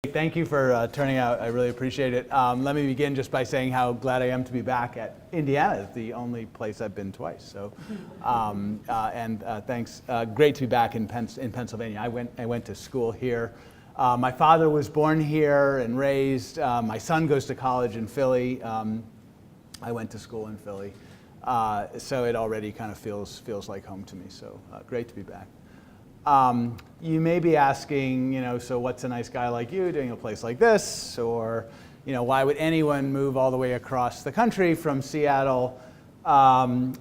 Thank you for turning out. I really appreciate it. Let me begin just by saying how glad I am to be back at Indiana. It's the only place I've been twice. So, thanks. Great to be back in Pennsylvania. I went to school here. My father was born here and raised. My son goes to college in Philly. I went to school in Philly. So it already kind of feels like home to me. So great to be back. You may be asking, so what's a nice guy like you doing a place like this? Or, why would anyone move all the way across the country from Seattle, to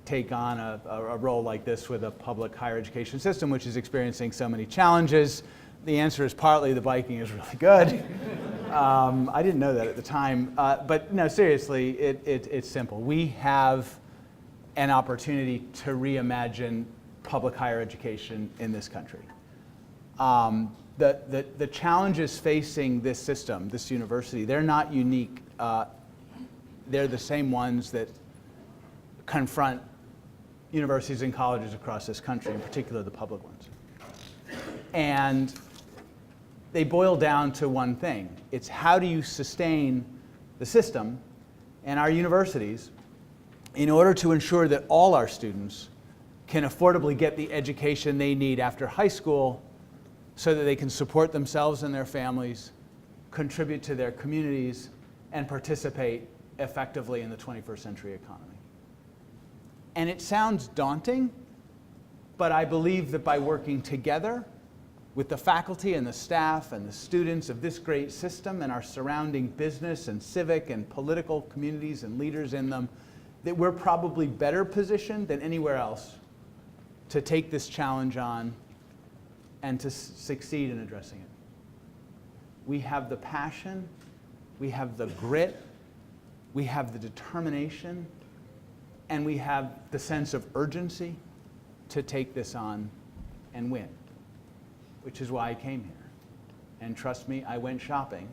take on a role like this with a public higher education system, which is experiencing so many challenges? The answer is partly the biking is really good. I didn't know that at the time, but no, seriously, it's simple. We have an opportunity to reimagine public higher education in this country. The challenges facing this system, this university, they're not unique. They're the same ones that confront universities and colleges across this country, in particular the public ones. And they boil down to one thing. It's how do you sustain the system and our universities in order to ensure that all our students can affordably get the education they need after high school so that they can support themselves and their families, contribute to their communities, and participate effectively in the 21st century economy. And it sounds daunting, but I believe that by working together with the faculty and the staff and the students of this great system and our surrounding business and civic and political communities and leaders in them, that we're probably better positioned than anywhere else to take this challenge on and to succeed in addressing it. We have the passion, we have the grit, we have the determination, and we have the sense of urgency to take this on and win, which is why I came here. And trust me, I went shopping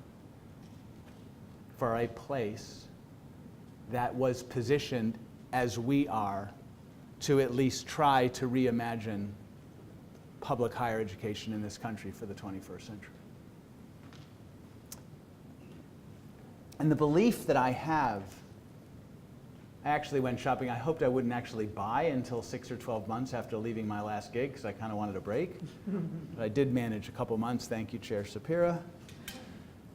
for a place that was positioned as we are to at least try to reimagine public higher education in this country for the 21st century. And the belief that I have, I actually went shopping. I hoped I wouldn't actually buy until 6 or 12 months after leaving my last gig because I kind of wanted a break. But I did manage a couple months. Thank you, Chair Shapira.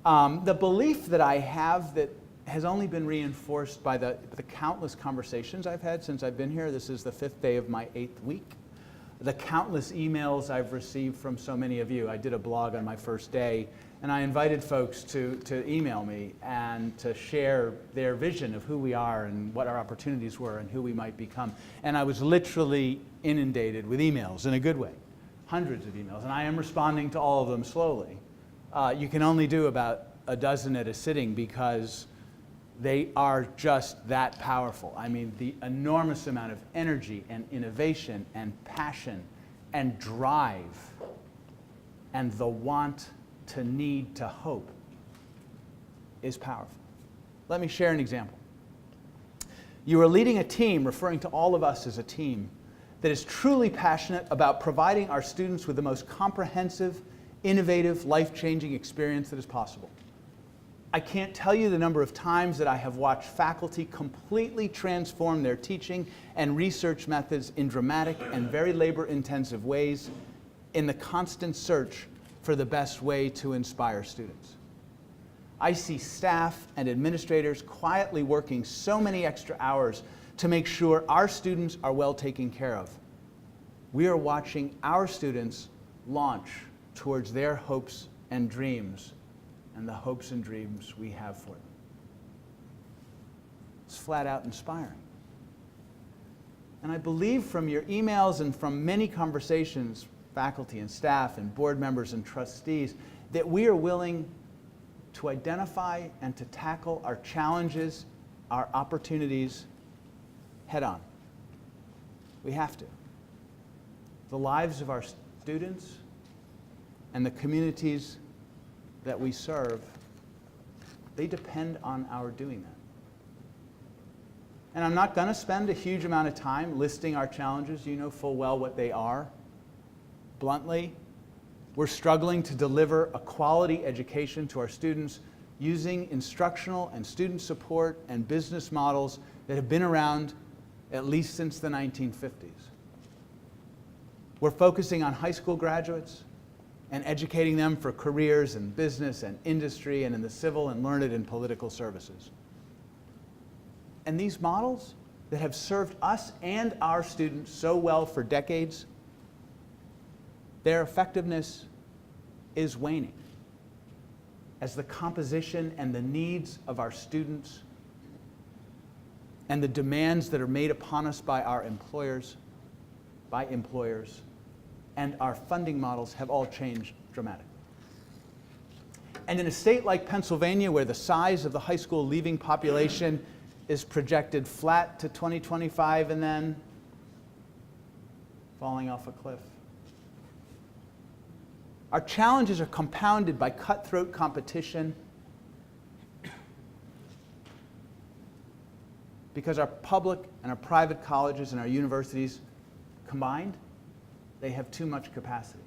The belief that I have that has only been reinforced by the countless conversations I've had since I've been here. This is the 5th day of my 8th week. The countless emails I've received from so many of you. I did a blog on my first day, and I invited folks to email me and to share their vision of who we are and what our opportunities were and who we might become. And I was literally inundated with emails in a good way, hundreds of emails, and I am responding to all of them slowly. You can only do about a dozen at a sitting because they are just that powerful. I mean, the enormous amount of energy and innovation and passion and drive and the want to need to hope is powerful. Let me share an example. You are leading a team, referring to all of us as a team, that is truly passionate about providing our students with the most comprehensive, innovative, life-changing experience that is possible. I can't tell you the number of times that I have watched faculty completely transform their teaching and research methods in dramatic and very labor-intensive ways in the constant search for the best way to inspire students. I see staff and administrators quietly working so many extra hours to make sure our students are well taken care of. We are watching our students launch towards their hopes and dreams and the hopes and dreams we have for them. It's flat out inspiring. And I believe from your emails and from many conversations, faculty and staff and board members and trustees, that we are willing to identify and to tackle our challenges, our opportunities head on. We have to. The lives of our students and the communities that we serve, they depend on our doing that. And I'm not going to spend a huge amount of time listing our challenges. You know full well what they are. Bluntly, We're struggling to deliver a quality education to our students using instructional and student support and business models that have been around at least since the 1950s. We're focusing on high school graduates and educating them for careers in business and industry and in the civil and learned and political services. And these models that have served us and our students so well for decades, their effectiveness is waning as the composition and the needs of our students and the demands that are made upon us by our employers, and our funding models have all changed dramatically. And in a state like Pennsylvania, where the size of the high school leaving population is projected flat to 2025 and then falling off a cliff, our challenges are compounded by cutthroat competition because our public and our private colleges and our universities combined, they have too much capacity.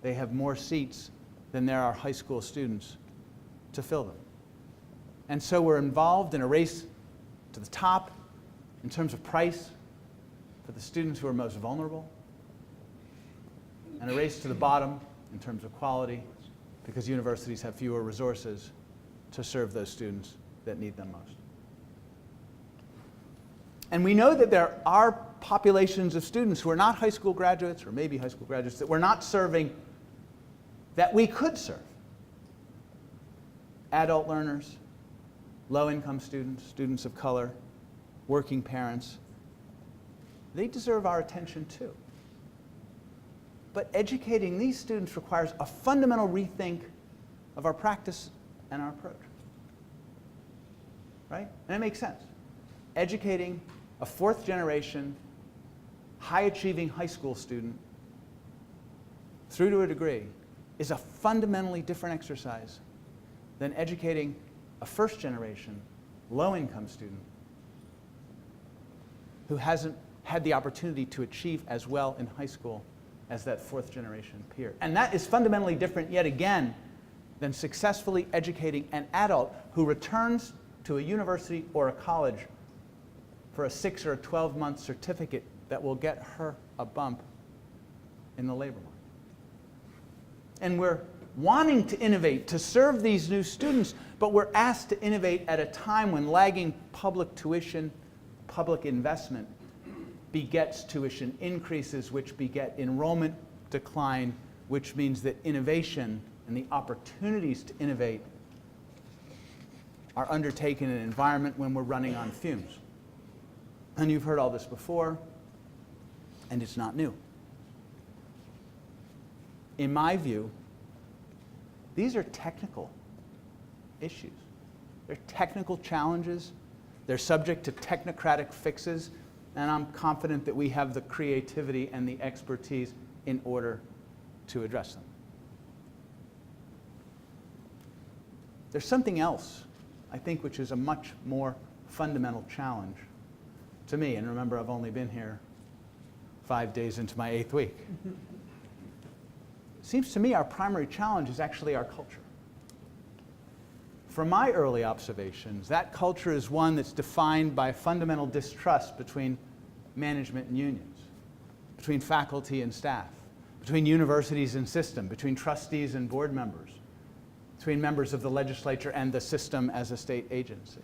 They have more seats than there are high school students to fill them. And so we're involved in a race to the top in terms of price for the students who are most vulnerable, and a race to the bottom in terms of quality because universities have fewer resources to serve those students that need them most. And we know that there are populations of students who are not high school graduates or maybe high school graduates that we're not serving that we could serve. Adult learners, low-income students, students of color, working parents. They deserve our attention too. But educating these students requires a fundamental rethink of our practice and our approach. Right? And it makes sense. Educating a fourth generation, high-achieving high school student through to a degree is a fundamentally different exercise than educating a first generation, low-income student who hasn't had the opportunity to achieve as well in high school as that fourth generation peer. And that is fundamentally different yet again than successfully educating an adult who returns to a university or a college for a 6 or a 12-month certificate that will get her a bump in the labor market. And we're wanting to innovate to serve these new students, but we're asked to innovate at a time when lagging public tuition, public investment begets tuition increases, which beget enrollment decline, which means that innovation and the opportunities to innovate are undertaken in an environment when we're running on fumes. And you've heard all this before, and it's not new. In my view, these are technical issues. They're technical challenges. They're subject to technocratic fixes, and I'm confident that we have the creativity and the expertise in order to address them. There's something else, I think, which is a much more fundamental challenge to me. And remember, I've only been here 5 days into my 8th week. It seems to me our primary challenge is actually our culture. From my early observations, that culture is one that's defined by fundamental distrust between management and unions, between faculty and staff, between universities and system, between trustees and board members, between members of the legislature and the system as a state agency.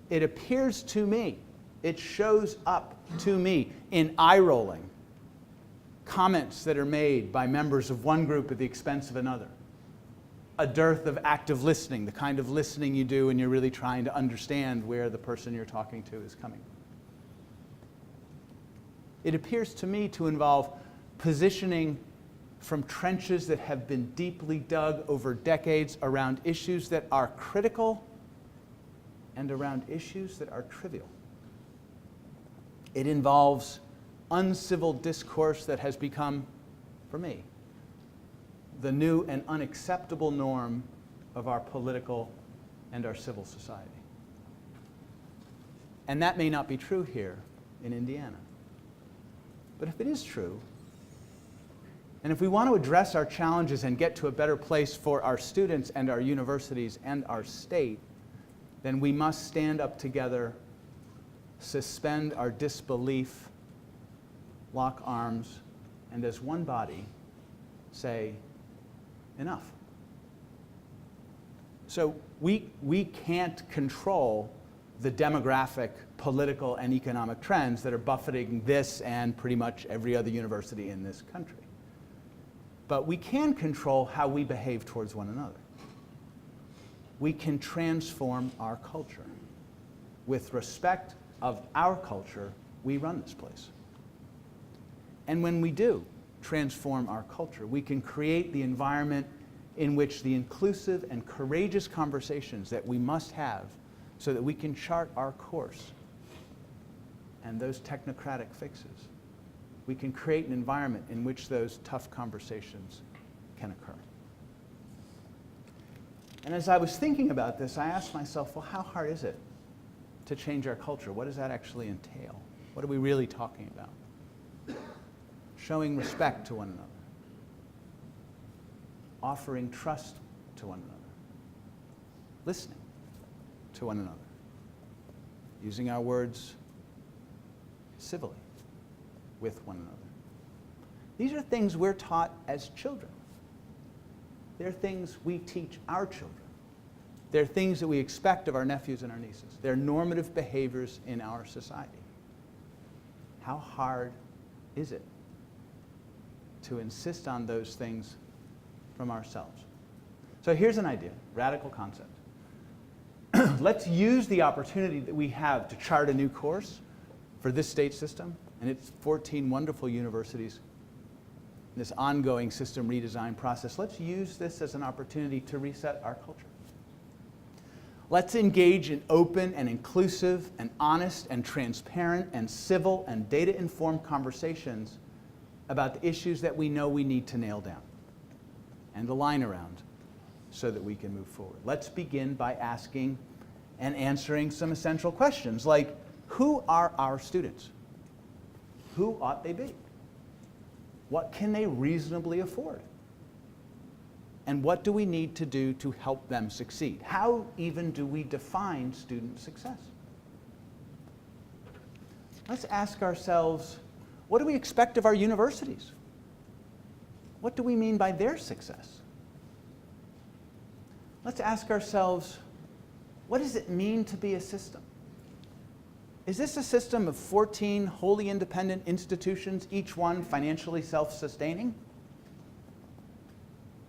It appears to me, it shows up to me in eye-rolling comments that are made by members of one group at the expense of another. A dearth of active listening, the kind of listening you do when you're really trying to understand where the person you're talking to is coming from. It appears to me to involve positioning from trenches that have been deeply dug over decades around issues that are critical and around issues that are trivial. It involves uncivil discourse that has become, for me, the new and unacceptable norm of our political and our civil society. And that may not be true here in Indiana. But if it is true, And if we want to address our challenges and get to a better place for our students and our universities and our state, then we must stand up together, suspend our disbelief, lock arms, and as one body say, enough. So we can't control the demographic, political, and economic trends that are buffeting this and pretty much every other university in this country. But we can control how we behave towards one another. We can transform our culture. With respect of our culture, we run this place. And when we do transform our culture, we can create the environment in which the inclusive and courageous conversations that we must have so that we can chart our course and those technocratic fixes. We can create an environment in which those tough conversations can occur. And as I was thinking about this, I asked myself, well, how hard is it to change our culture? What does that actually entail? What are we really talking about? Showing respect to one another. Offering trust to one another. Listening to one another. Using our words civilly with one another. These are things we're taught as children. They're things we teach our children. They're things that we expect of our nephews and our nieces. They're normative behaviors in our society. How hard is it to insist on those things from ourselves? So here's an idea, radical concept. Let's use the opportunity that we have to chart a new course for this state system and its 14 wonderful universities, this ongoing system redesign process. Let's use this as an opportunity to reset our culture. Let's engage in open and inclusive and honest and transparent and civil and data-informed conversations about the issues that we know we need to nail down and align around so that we can move forward. Let's begin by asking and answering some essential questions like, who are our students? Who ought they be? What can they reasonably afford? And what do we need to do to help them succeed? How even do we define student success? Let's ask ourselves, what do we expect of our universities? What do we mean by their success? Let's ask ourselves, what does it mean to be a system? Is this a system of 14 wholly independent institutions, each one financially self-sustaining?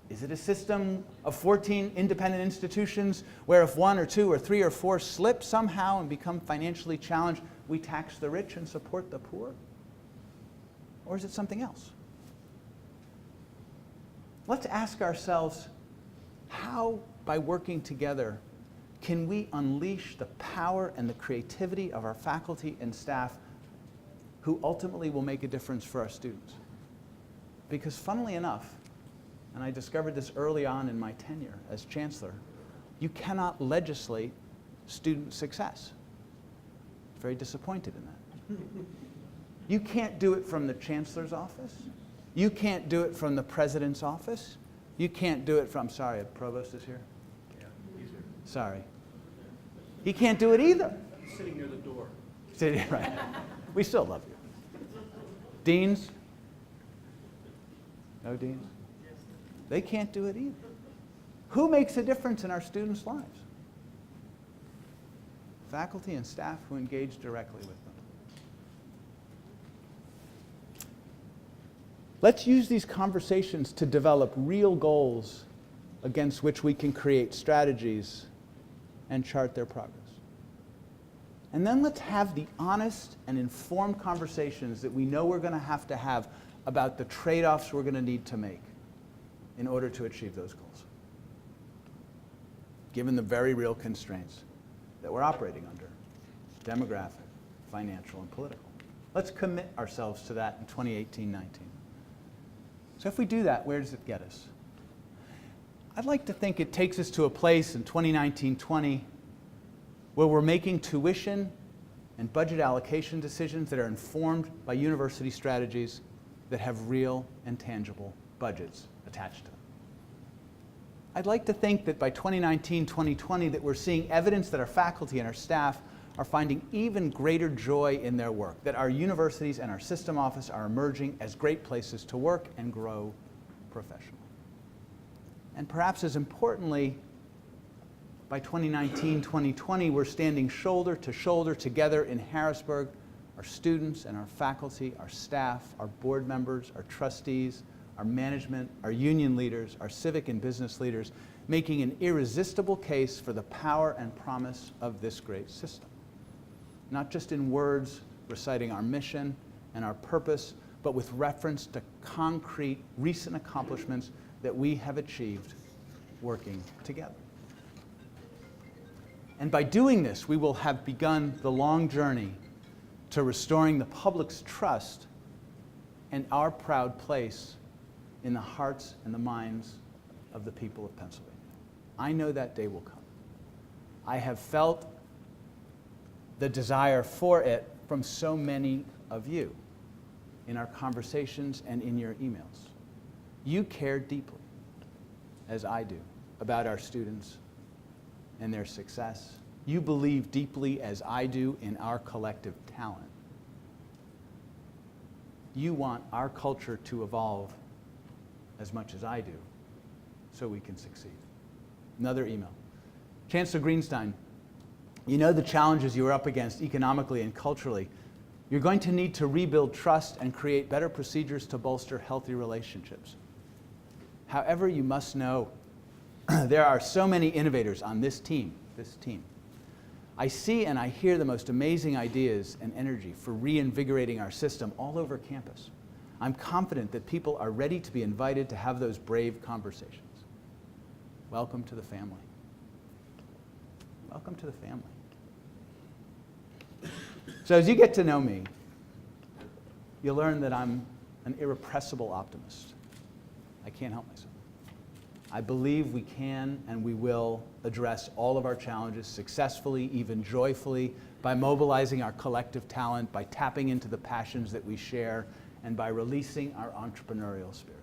Is it a system of 14 independent institutions where if one or two or three or four slip somehow and become financially challenged, we tax the rich and support the poor? Or is it something else? Let's ask ourselves, how, by working together, can we unleash the power and the creativity of our faculty and staff who ultimately will make a difference for our students? Because funnily enough, and I discovered this early on in my tenure as Chancellor, you cannot legislate student success. I'm very disappointed in that. You can't do it from the Chancellor's office. You can't do it from the President's office. You can't do it from, sorry, the Provost is here? Yeah, he's here. Sorry. He can't do it either. He's sitting near the door. Right. We still love you. Deans? No deans? They can't do it either. Who makes a difference in our students' lives? Faculty and staff who engage directly with them. Let's use these conversations to develop real goals against which we can create strategies and chart their progress. And then let's have the honest and informed conversations that we know we're going to have about the trade-offs we're going to need to make in order to achieve those goals, given the very real constraints that we're operating under, demographic, financial, and political. Let's commit ourselves to that in 2018-19. So if we do that, where does it get us? I'd like to think it takes us to a place in 2019-20 where we're making tuition and budget allocation decisions that are informed by university strategies that have real and tangible budgets attached to them. I'd like to think that by 2019, 2020, that we're seeing evidence that our faculty and our staff are finding even greater joy in their work, that our universities and our system office are emerging as great places to work and grow professionally. And perhaps as importantly, by 2019, 2020, we're standing shoulder to shoulder together in Harrisburg, our students and our faculty, our staff, our board members, our trustees, our management, our union leaders, our civic and business leaders, making an irresistible case for the power and promise of this great system. Not just in words reciting our mission and our purpose, but with reference to concrete recent accomplishments that we have achieved working together. And by doing this, we will have begun the long journey to restoring the public's trust and our proud place in the hearts and the minds of the people of Pennsylvania. I know that day will come. I have felt the desire for it from so many of you in our conversations and in your emails. You care deeply, as I do, about our students and their success. You believe deeply, as I do, in our collective talent. You want our culture to evolve as much as I do, so we can succeed. Another email. Chancellor Greenstein, you know the challenges you are up against economically and culturally. You're going to need to rebuild trust and create better procedures to bolster healthy relationships. However, you must know there are so many innovators on this team. I see and I hear the most amazing ideas and energy for reinvigorating our system all over campus. I'm confident that people are ready to be invited to have those brave conversations. Welcome to the family. Welcome to the family. So as you get to know me, you'll learn that I'm an irrepressible optimist. I can't help myself. I believe we can and we will address all of our challenges successfully, even joyfully, by mobilizing our collective talent, by tapping into the passions that we share, and by releasing our entrepreneurial spirit.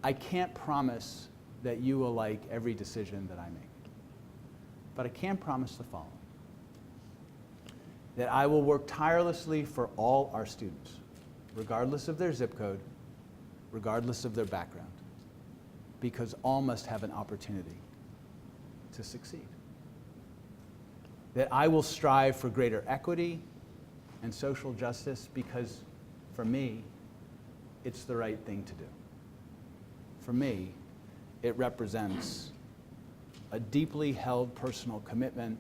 I can't promise that you will like every decision that I make, but I can promise the following: that I will work tirelessly for all our students, regardless of their zip code, regardless of their background, because all must have an opportunity to succeed. That I will strive for greater equity and social justice because, for me, it's the right thing to do. For me, it represents a deeply held personal commitment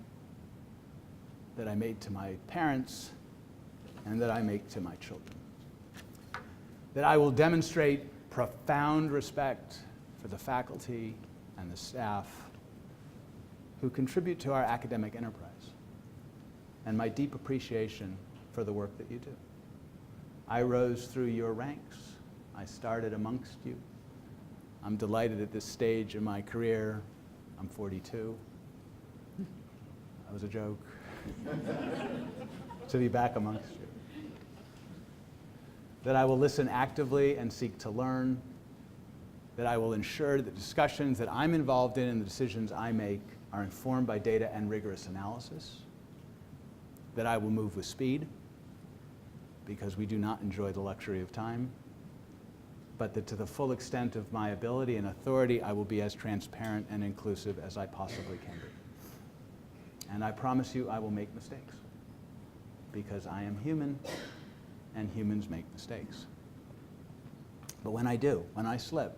that I made to my parents and that I make to my children. That I will demonstrate profound respect for the faculty and the staff who contribute to our academic enterprise, and my deep appreciation for the work that you do. I rose through your ranks. I started amongst you. I'm delighted at this stage in my career. I'm 42. That was a joke. To be back amongst you. That I will listen actively and seek to learn. That I will ensure that discussions that I'm involved in and the decisions I make are informed by data and rigorous analysis. That I will move with speed, because we do not enjoy the luxury of time, but that to the full extent of my ability and authority, I will be as transparent and inclusive as I possibly can be. And I promise you I will make mistakes, because I am human and humans make mistakes. But when I do, when I slip,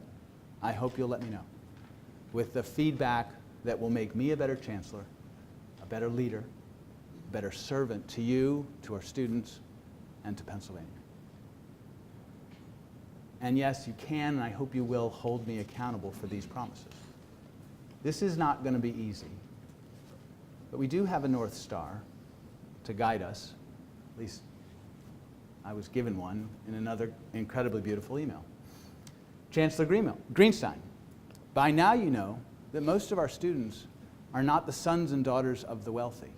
I hope you'll let me know, with the feedback that will make me a better chancellor, a better leader, a better servant to you, to our students, and to Pennsylvania. And yes, you can, and I hope you will, hold me accountable for these promises. This is not going to be easy, but we do have a North Star to guide us. At least I was given one in another incredibly beautiful email. Chancellor Greenstein, by now you know that most of our students are not the sons and daughters of the wealthy,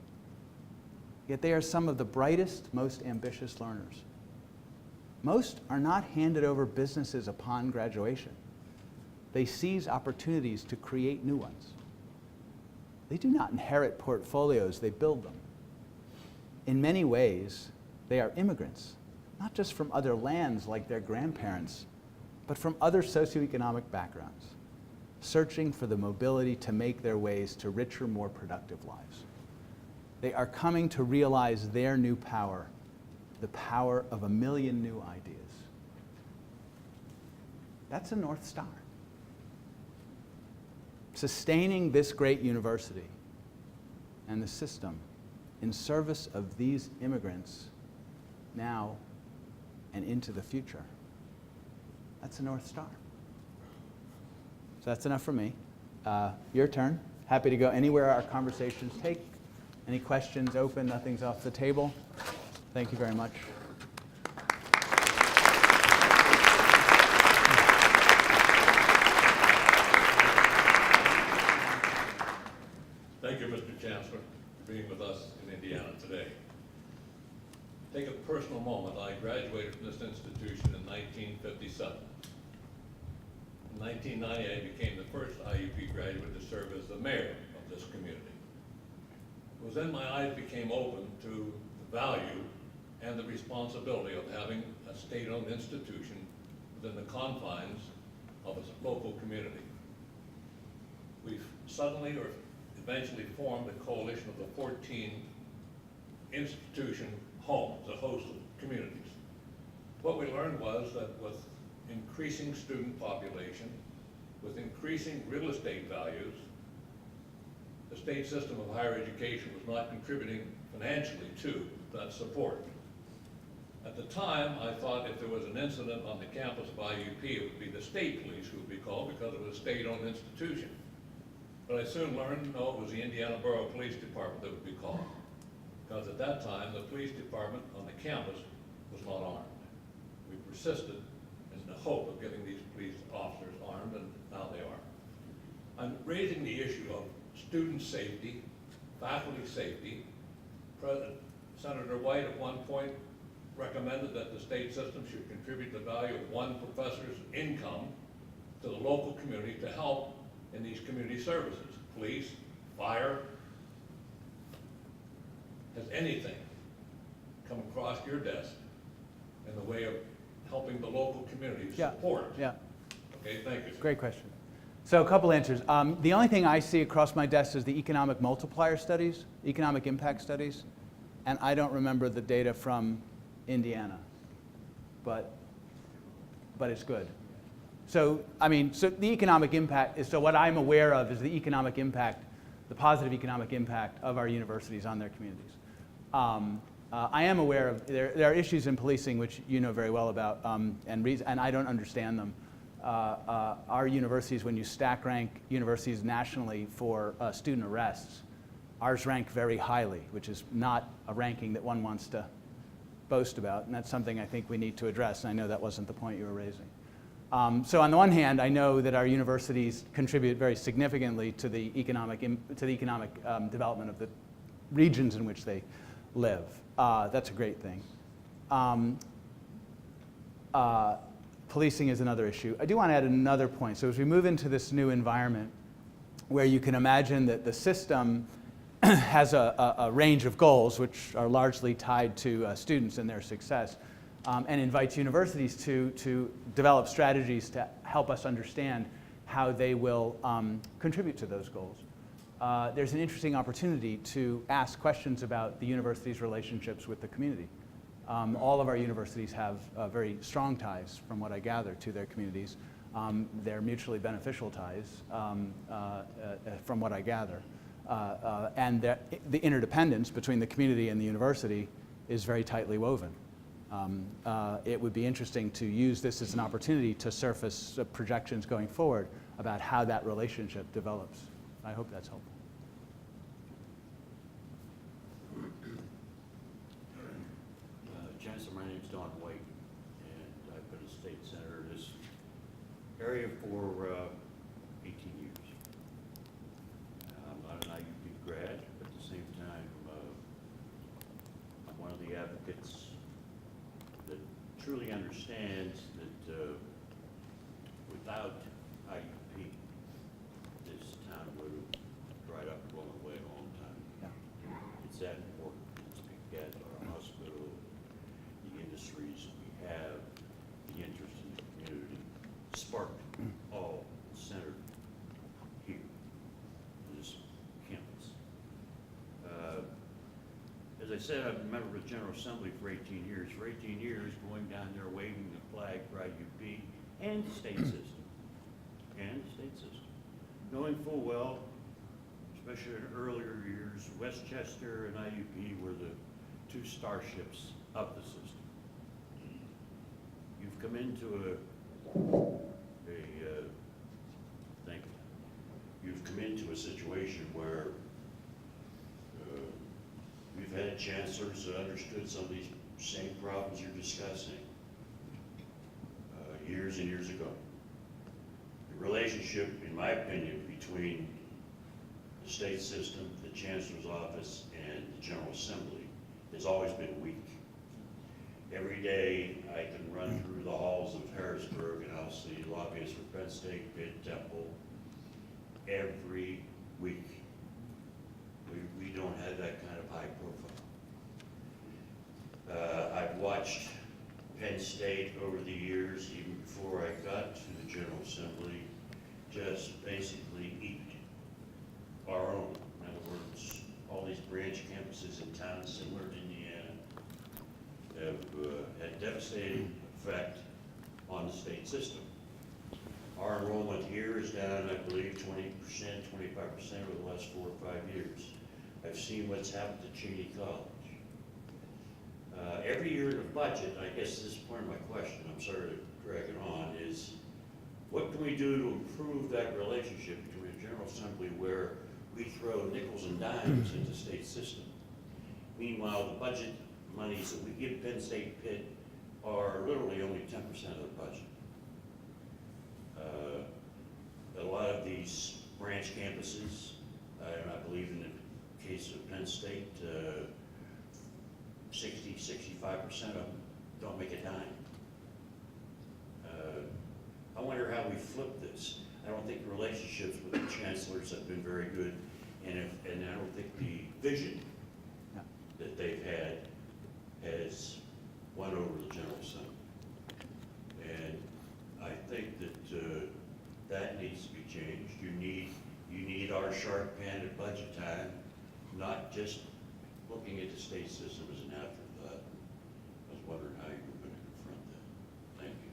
yet they are some of the brightest, most ambitious learners. Most are not handed over businesses upon graduation. They seize opportunities to create new ones. They do not inherit portfolios, they build them. In many ways, they are immigrants, not just from other lands like their grandparents, but from other socioeconomic backgrounds, searching for the mobility to make their ways to richer, more productive lives. They are coming to realize their new power, the power of a million new ideas. That's a North Star. Sustaining this great university and the system in service of these immigrants now and into the future. That's a North Star. So that's enough for me. Your turn. Happy to go anywhere our conversations take. Any questions open? Nothing's off the table. Thank you very much. Thank you, Mr. Chancellor, for being with us in Indiana today. Take a personal moment. I graduated from this institution in 1957. In 1990, I became the first IUP graduate to serve as the mayor of this community. It was then my eyes became open to the value and the responsibility of having a state-owned institution within the confines of a local community. We've suddenly or eventually formed a coalition of the 14 institution homes, a host of communities. What we learned was that with increasing student population, with increasing real estate values, the state system of higher education was not contributing financially to that support. At the time, I thought if there was an incident on the campus of IUP, it would be the state police who would be called because it was a state-owned institution. But I soon learned, no, it was the Indiana Borough Police Department that would be called. Because at that time, the police department on the campus was not armed. We persisted in the hope of getting these police officers armed, and now they are. I'm raising the issue of student safety, faculty safety. Senator White at one point recommended that the state system should contribute the value of one professor's income to the local community to help in these community services, police, fire. Has anything come across your desk in the way of helping the local community support? Yeah. Okay, thank you. Great question. So a couple answers. The only thing I see across my desk is the economic multiplier studies, economic impact studies, and I don't remember the data from Indiana, but it's good. So, so the economic impact is, so what I'm aware of is the economic impact, the positive economic impact of our universities on their communities. I am aware of, there are issues in policing which you know very well about, and I don't understand them. Our universities, when you stack rank universities nationally for student arrests, ours rank very highly, which is not a ranking that one wants to boast about, and that's something I think we need to address, and I know that wasn't the point you were raising. So on the one hand, I know that our universities contribute very significantly to the economic development of the regions in which they live. That's a great thing. Policing is another issue. I do want to add another point. So as we move into this new environment where you can imagine that the system has a range of goals which are largely tied to students and their success, and invites universities to develop strategies to help us understand how they will contribute to those goals. There's an interesting opportunity to ask questions about the university's relationships with the community. All of our universities have very strong ties, from what I gather, to their communities. They're mutually beneficial ties, from what I gather. And the interdependence between the community and the university is very tightly woven. It would be interesting to use this as an opportunity to surface projections going forward about how that relationship develops. I hope that's helpful. Chancellor, my name's Don White, and I've been a state senator in this area for 18 years. I'm not an IUP grad, but at the same time, I'm one of the advocates that truly understands understands that without IUP, this town would have dried up and gone away a long time. Yeah. It's that important. It's because our hospital, the industries we have, the interest in the community, sparked all centered here, on this campus. As I said, I've been a member of the General Assembly for 18 years. For 18 years, going down there waving the flag for IUP and the state system. And the state system. Knowing full well, especially in earlier years, Westchester and IUP were the two starships of the system. You've come into you've come into a situation where we've had chancellors that understood some of these same problems you're discussing years and years ago. The relationship, in my opinion, between the state system, the chancellor's office, and the General Assembly has always been weak. Every day I can run through the halls of Harrisburg and I'll see lobbyists for Penn State, Pitt, Temple, every week. We don't have that kind of high profile. I've watched Penn State over the years, even before I got to the General Assembly, just basically eat our own. In other words, all these branch campuses in towns similar to Indiana have had devastating effect on the state system. Our enrollment here is down, I believe, 20%, 25% over the last 4 or 5 years. I've seen what's happened to Cheney College. Every year in the budget, I guess this is part of my question, I'm sorry to drag it on, is what can we do to improve that relationship between the General Assembly where we throw nickels and dimes into the state system? Meanwhile, the budget monies that we give Penn State Pitt are literally only 10% of the budget. A lot of these branch campuses, and I believe in the case of Penn State, 65% of them don't make a dime. I wonder how we flip this. I don't think the relationships with the chancellors have been very good, and I don't think the vision that they've had has won over the General Assembly. And I think that that needs to be changed. You need our sharp pen at budget time, not just looking at the state system as an afterthought. I was wondering how you were going to confront that. Thank you.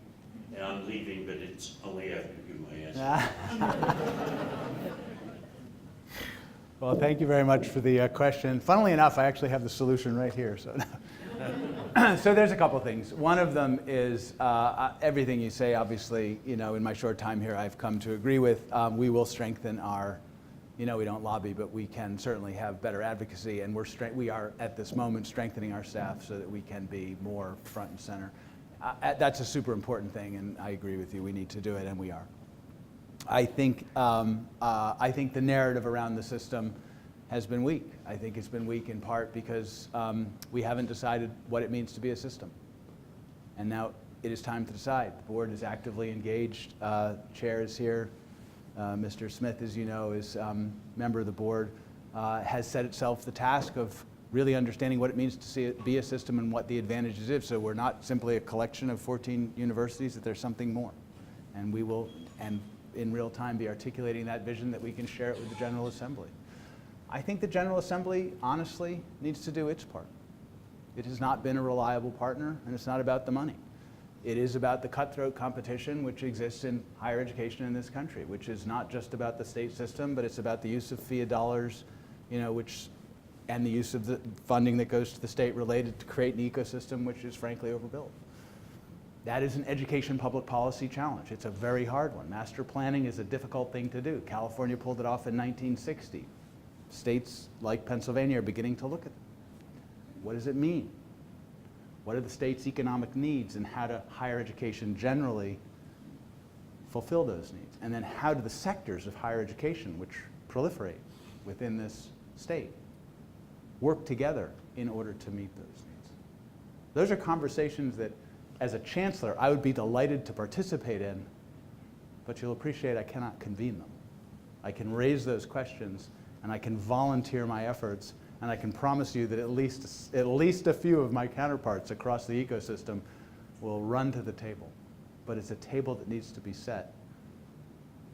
And I'm leaving, but it's only after you give my answer. Well, thank you very much for the question. Funnily enough, I actually have the solution right here. So, so there's a couple of things. One of them is everything you say. Obviously, in my short time here, I've come to agree with. We will strengthen our. We don't lobby, but we can certainly have better advocacy, and we are at this moment strengthening our staff so that we can be more front and center. That's a super important thing, and I agree with you. We need to do it, and we are. I think the narrative around the system has been weak. I think it's been weak in part because we haven't decided what it means to be a system, and now it is time to decide. The board is actively engaged. Chair is here. Mr. Smith, as you know, is member of the board, has set itself the task of really understanding what it means to be a system and what the advantages is. So we're not simply a collection of 14 universities, that there's something more. And we will, and in real time, be articulating that vision that we can share it with the General Assembly. I think the General Assembly, honestly, needs to do its part. It has not been a reliable partner, and it's not about the money. It is about the cutthroat competition which exists in higher education in this country, which is not just about the state system, but it's about the use of FIA dollars, and the use of the funding that goes to the state related to create an ecosystem which is frankly overbuilt. That is an education public policy challenge. It's a very hard one. Master planning is a difficult thing to do. California pulled it off in 1960. States like Pennsylvania are beginning to look at it. What does it mean? What are the state's economic needs, and how do higher education generally fulfill those needs? And then how do the sectors of higher education, which proliferate within this state, work together in order to meet those needs? Those are conversations that as a chancellor, I would be delighted to participate in, but you'll appreciate I cannot convene them. I can raise those questions, and I can volunteer my efforts, and I can promise you that at least a few of my counterparts across the ecosystem will run to the table. But it's a table that needs to be set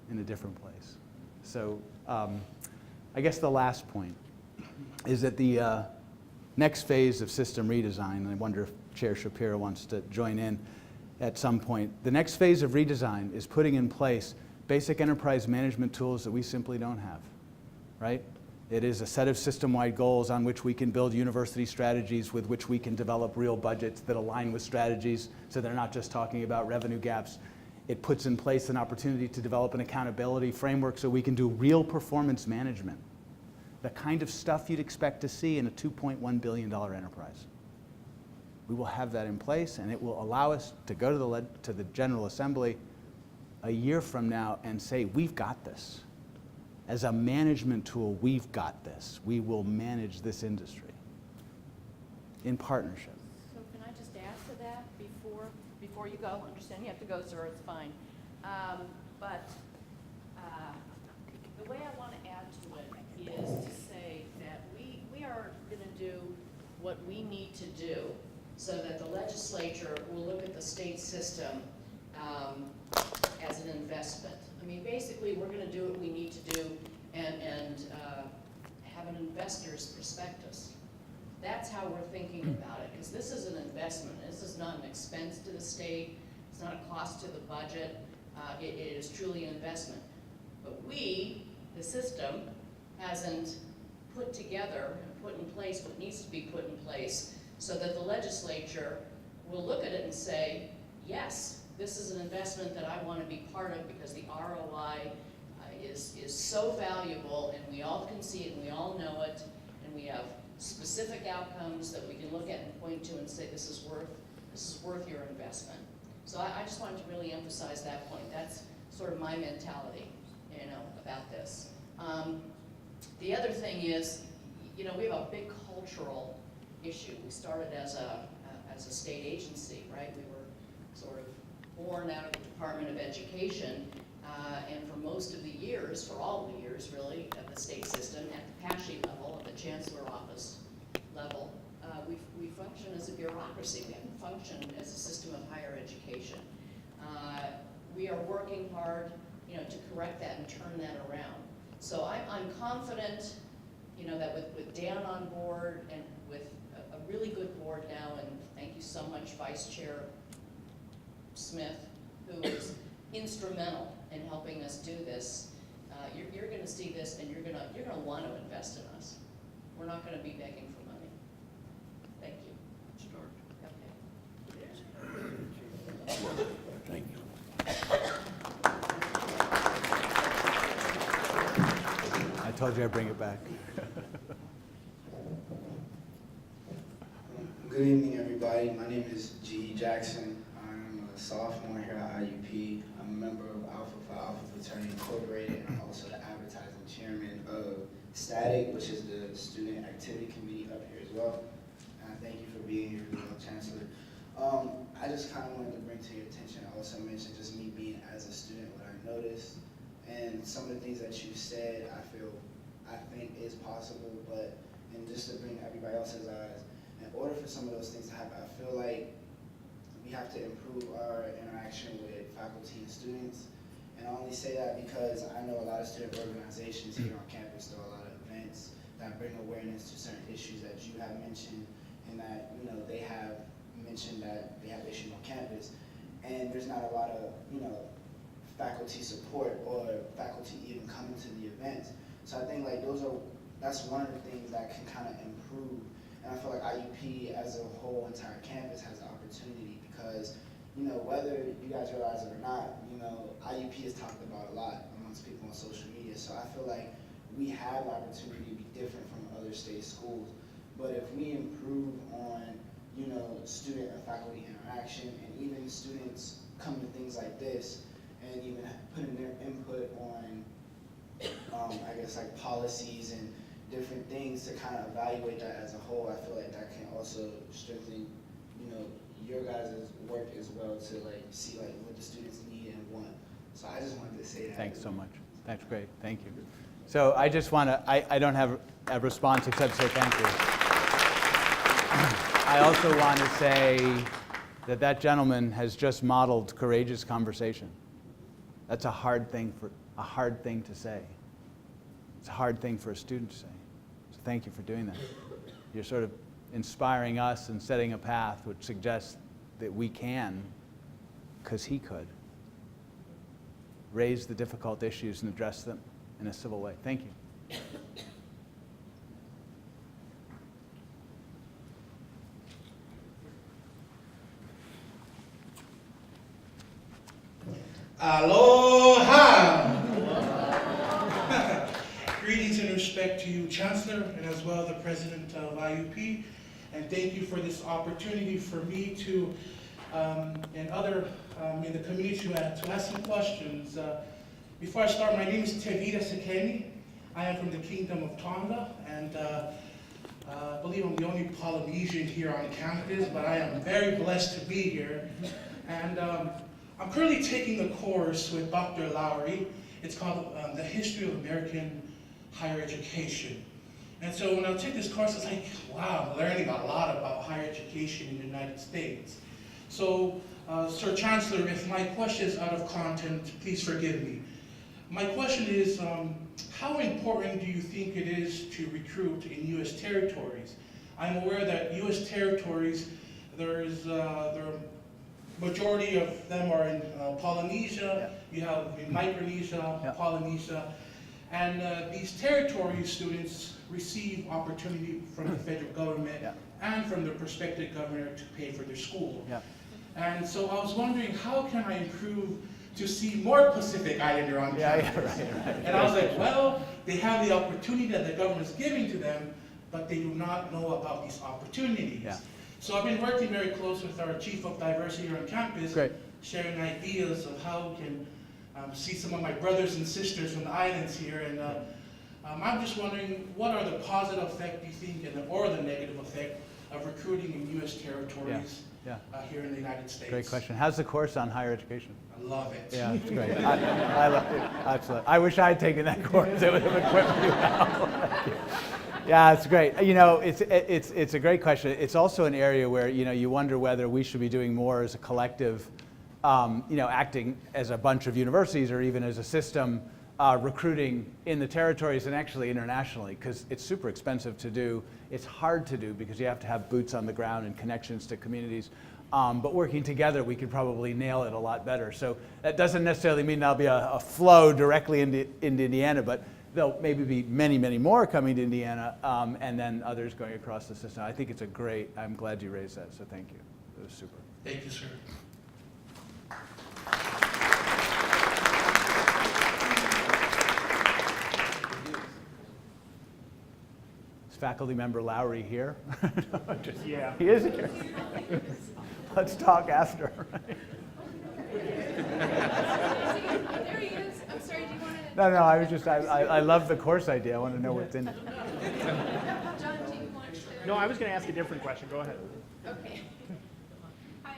in a different place. So I guess the last point is that the next phase of system redesign, and I wonder if Chair Shapira wants to join in at some point. The next phase of redesign is putting in place basic enterprise management tools that we simply don't have, right? It is a set of system-wide goals on which we can build university strategies with which we can develop real budgets that align with strategies so they're not just talking about revenue gaps. It puts in place an opportunity to develop an accountability framework so we can do real performance management, the kind of stuff you'd expect to see in a $2.1 billion enterprise. We will have that in place, and it will allow us to go to the General Assembly a year from now and say, we've got this. As a management tool, we've got this. We will manage this industry in partnership. So can I just add to that before you go? Understand you have to go, sir, it's fine. But the way I want to add to it is to say that we are going to do what we need to do so that the legislature will look at the state system as an investment. I mean, basically, we're going to do what we need to do and have an investor's prospectus. That's how we're thinking about it, because this is an investment. This is not an expense to the state. It's not a cost to the budget. It is truly an investment. But we, the system, hasn't put together and put in place what needs to be put in place so that the legislature will look at it and say, yes, this is an investment that I want to be part of because the ROI is so valuable, and we all can see it and we all know it, and we have specific outcomes that we can look at and point to and say this is worth your investment. So I just wanted to really emphasize that point. That's sort of my mentality, about this. The other thing is, we have a big cultural issue. We started as a state agency, right? We were sort of born out of the Department of Education, and for most of the years, for all the years really, of the state system, at the PASHE level, at the Chancellor office level, we function as a bureaucracy. We haven't functioned as a system of higher education. We are working hard, to correct that and turn that around. So I'm confident, that with Dan on board and with a really good board now, and thank you so much, Vice Chair Smith, who is instrumental in helping us do this. You're going to see this, and you're going to want to invest in us. We're not going to be begging for money. Thank you. Start. Okay. Thank you. I told you I'd bring it back. Good evening, everybody. My name is G. Jackson. I'm a sophomore here at IUP. I'm a member of Alpha Phi Alpha Fraternity Incorporated, and I'm also the advertising chairman of STATIC, which is the Student Activity Committee up here as well. And I thank you for being here, Chancellor. I just kind of wanted to bring to your attention, I also mentioned just me being as a student, what I noticed, and some of the things that you said, I think is possible, but, and just to bring everybody else's eyes, in order for some of those things to happen, I feel like we have to improve our interaction with faculty and students. And I only say that because I know a lot of student organizations here on campus throw a lot of events that bring awareness to certain issues that you have mentioned, and that they have mentioned that they have issues on campus, and there's not a lot of faculty support or faculty even coming to the events. So I think that's one of the things that can kind of improve. And I feel like IUP as a whole entire campus has an opportunity because, whether you guys realize it or not, IUP is talked about a lot amongst people on social media. So I feel like we have the opportunity to be different from other state schools. But if we improve on, student and faculty interaction, and even students come to things like this, and even putting their input on, I guess, like policies and different things to kind of evaluate that as a whole, I feel like that can also strengthen, your guys' work as well to like see like what the students need and want. So I just wanted to say that. Thanks so much. That's great. Thank you. So I just want to, I don't have a response except to say thank you. I also want to say that that gentleman has just modeled courageous conversation. That's a hard thing to say. It's a hard thing for a student to say. So thank you for doing that. You're sort of inspiring us and setting a path which suggests that we can, because he could, raise the difficult issues and address them in a civil way. Thank you. Aloha! Greetings and respect to you, Chancellor, and as well the President of IUP. And thank you for this opportunity for me to, and other in the community to ask some questions. Before I start, my name is Tevita Sekeni. I am from the Kingdom of Tonga, and I believe I'm the only Polynesian here on campus, but I am very blessed to be here. And I'm currently taking a course with Dr. Lowry. It's called The History of American Higher Education. And so when I take this course, it's like, wow, I'm learning a lot about higher education in the United States. So, Sir Chancellor, if my question is out of content, please forgive me. My question is, how important do you think it is to recruit in U.S. territories? I'm aware that U.S. territories, the majority of them are in Polynesia, you have Micronesia, Polynesia, and these territory students receive opportunity from the federal government and from the prospective governor to pay for their school. And so I was wondering, how can I improve to see more Pacific Islander on campus? Right. And I was like, well, they have the opportunity that the government is giving to them, but they do not know about these opportunities. So I've been working very close with our Chief of Diversity here on campus, sharing ideas of how we can see some of my brothers and sisters from the islands here. And I'm just wondering, what are the positive effect you think, or the negative effect of recruiting in U.S. territories here in the United States? Great question. How's the course on higher education? I love it. Yeah, it's great. I love it. Absolutely. I wish I had taken that course. It would have equipped me well. Yeah, it's great. You know, it's a great question. It's also an area where, you know, you wonder whether we should be doing more as a collective, you know, acting as a bunch of universities or even as a system, recruiting in the territories and actually internationally, because it's super expensive to do. It's hard to do because you have to have boots on the ground and connections to communities. But working together, we could probably nail it a lot better. So that doesn't necessarily mean there'll be a flow directly into Indiana, but there'll maybe be many, many more coming to Indiana, and then others going across the system. I think it's a great, I'm glad you raised that, so thank you. It was super. Thank you, sir. Is faculty member Lowry here? Yeah. He is here. Let's talk after. There he is. I'm sorry, do you want to? No, I was just, I love the course idea. I want to know what's in it. John, do you want to? No, I was going to ask a different question. Go ahead. Okay. Hi,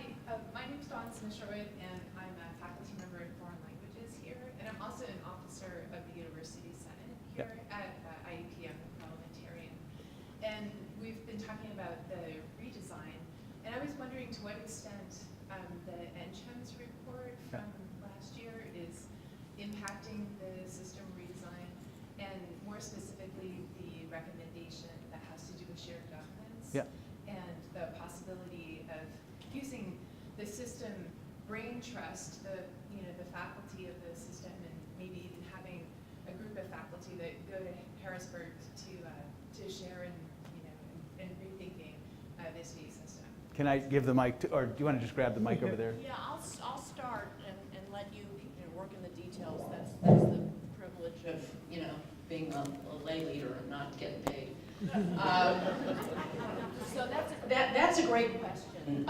my name's Dawn Smith-Sherwood, and I'm a faculty member in foreign languages here, and I'm also an officer of the University Senate here at IUP. I'm a parliamentarian. And we've been talking about the redesign, and I was wondering to what extent the NCHEMS report from last year is impacting the system redesign, and more specifically the recommendation that has to do with shared governance and the possibility of using the system brain trust, the faculty of the system, and maybe even having a group of faculty that go to Harrisburg to share and rethinking this new system. Can I give the mic to, or do you want to just grab the mic over there? Yeah, I'll start and let you, work in the details. That's the privilege of, being a lay leader and not getting paid. So that's a great question.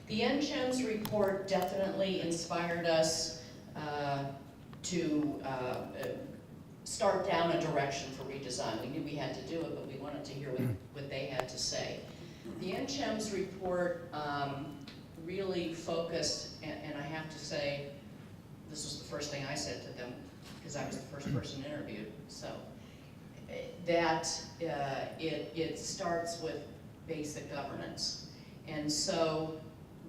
The NCHEMS report definitely inspired us to start down a direction for redesign. We knew we had to do it, but we wanted to hear what they had to say. The NCHEM's report really focused, and I have to say, this was the first thing I said to them, because I was the first person interviewed, so, that it starts with basic governance. And so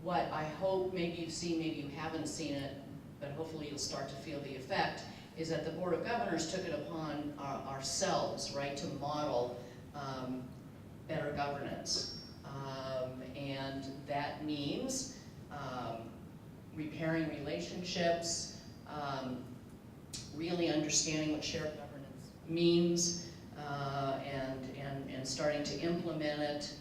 what I hope, maybe you've seen, maybe you haven't seen it, but hopefully you'll start to feel the effect, is that the Board of Governors took it upon ourselves, right, to model better governance. And that means repairing relationships, really understanding what shared governance means, and starting to implement it.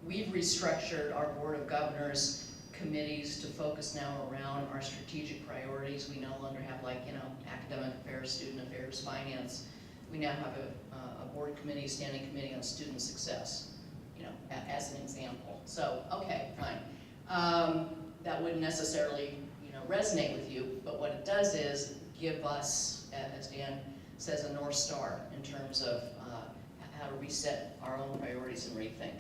We've restructured our Board of Governors committees to focus now around our strategic priorities. We no longer have, like, you know, academic affairs, student affairs, finance. We now have a board committee, standing committee on student success, you know, as an example. So, okay, fine. That wouldn't necessarily, you know, resonate with you, but what it does is give us, as Dan says, a North Star in terms of how to reset our own priorities and rethink.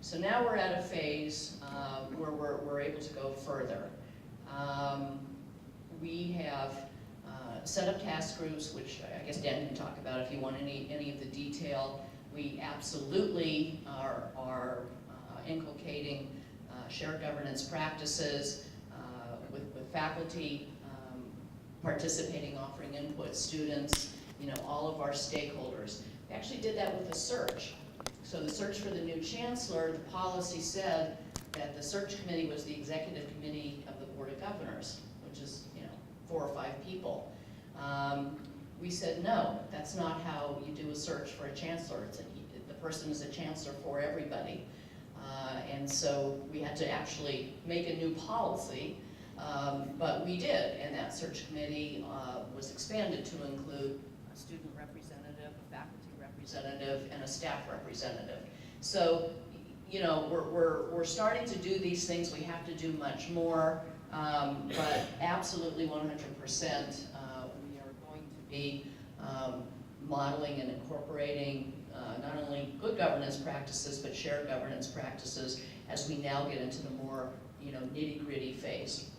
So now we're at a phase where we're able to go further. We have set up task groups, which I guess Dan can talk about if you want any of the detail. We absolutely are inculcating shared governance practices with faculty participating, offering input, students, you know, all of our stakeholders. We actually did that with the search. So the search for the new chancellor, the policy said that the search committee was the executive committee of the Board of Governors, which is, you know, 4 or 5 people. We said, no, that's not how you do a search for a chancellor. The person is a chancellor for everybody. And so we had to actually make a new policy, but we did, and that search committee was expanded to include a student representative, a faculty representative, and a staff representative. So, you know, we're starting to do these things. We have to do much more, but absolutely 100%, we are going to be modeling and incorporating not only good governance practices, but shared governance practices as we now get into the more, you know, nitty-gritty phase.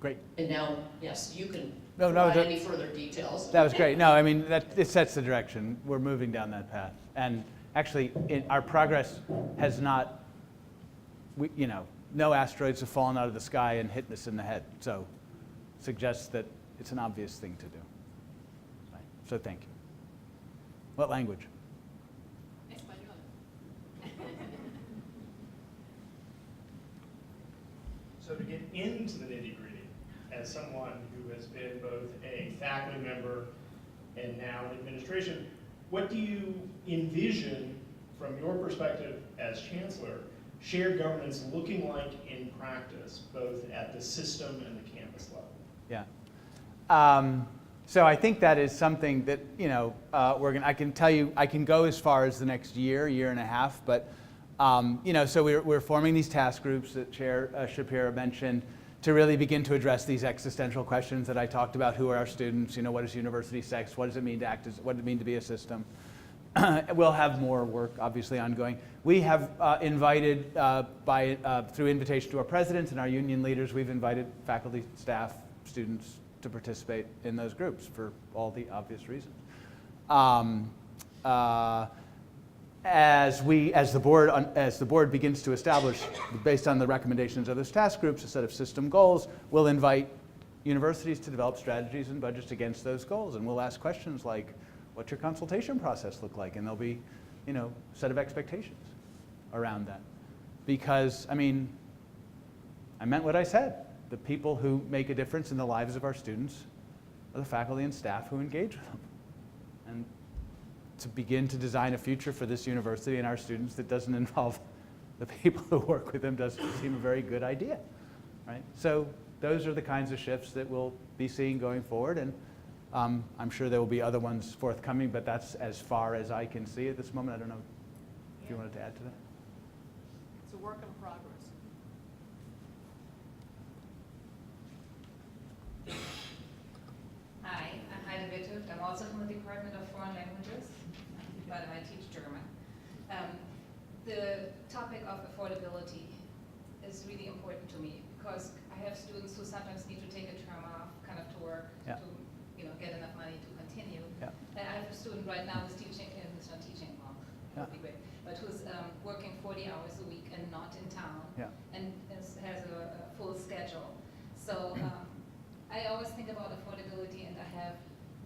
Great. And now, yes, you can No, provide that- any further details. That was great. No, I mean, it sets the direction. We're moving down that path. And actually, our progress has not, you know, no asteroids have fallen out of the sky and hit us in the head. So suggests that it's an obvious thing to do. Right. So thank you. What language? So to get into the nitty-gritty, as someone who has been both a faculty member and now in administration, what do you envision, from your perspective as chancellor, shared governance looking like in practice, both at the system and the campus level? Yeah. So I think that is something that, you know, I can tell you, I can go as far as the next year and a half, but, you know, so we're forming these task groups that Chair Shapira mentioned to really begin to address these existential questions that I talked about. Who are our students? You know, what is university sex? What does it mean to act as, what does it mean to be a system? We'll have more work, obviously, ongoing. We have invited, through invitation to our presidents and our union leaders, we've invited faculty, staff, students to participate in those groups for all the obvious reasons. As the board begins to establish, based on the recommendations of those task groups, a set of system goals, we'll invite universities to develop strategies and budgets against those goals, and we'll ask questions like, what's your consultation process look like? And there'll be, you know, a set of expectations around that. Because, I mean, I meant what I said. The people who make a difference in the lives of our students are the faculty and staff who engage with them. And to begin to design a future for this university and our students that doesn't involve the people who work with them doesn't seem a very good idea, right? So those are the kinds of shifts that we'll be seeing going forward, and I'm sure there will be other ones forthcoming, but that's as far as I can see at this moment. I don't know if you wanted to add to that. It's a work in progress. Hi, I'm Heide Witthoeft. I'm also from the Department of Foreign happened to me, because I have students who sometimes need to take a term off, kind of to work, Yeah. to, get enough money to continue. Yeah. And I have a student right now who's teaching, who's not teaching, well, that would be great, but who's working 40 hours a week and not in town. Yeah. And has a full schedule. So I always think about affordability, and I have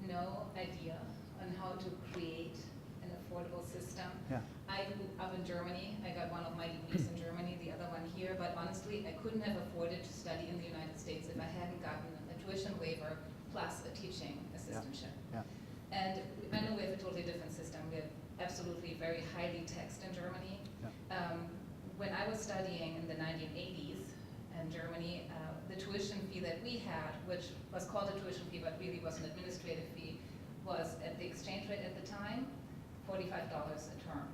no idea on how to create an affordable system. Yeah. I grew up in Germany. I got one of my degrees in Germany, the other one here, but honestly, I couldn't have afforded to study in the United States if I hadn't gotten a tuition waiver plus a teaching assistantship. Yeah. And I know we have a totally different system. We have absolutely very highly taxed in Germany. Yeah. When I was studying in the 1980s in Germany, the tuition fee that we had, which was called a tuition fee but really was an administrative fee, was at the exchange rate at the time, $45 a term.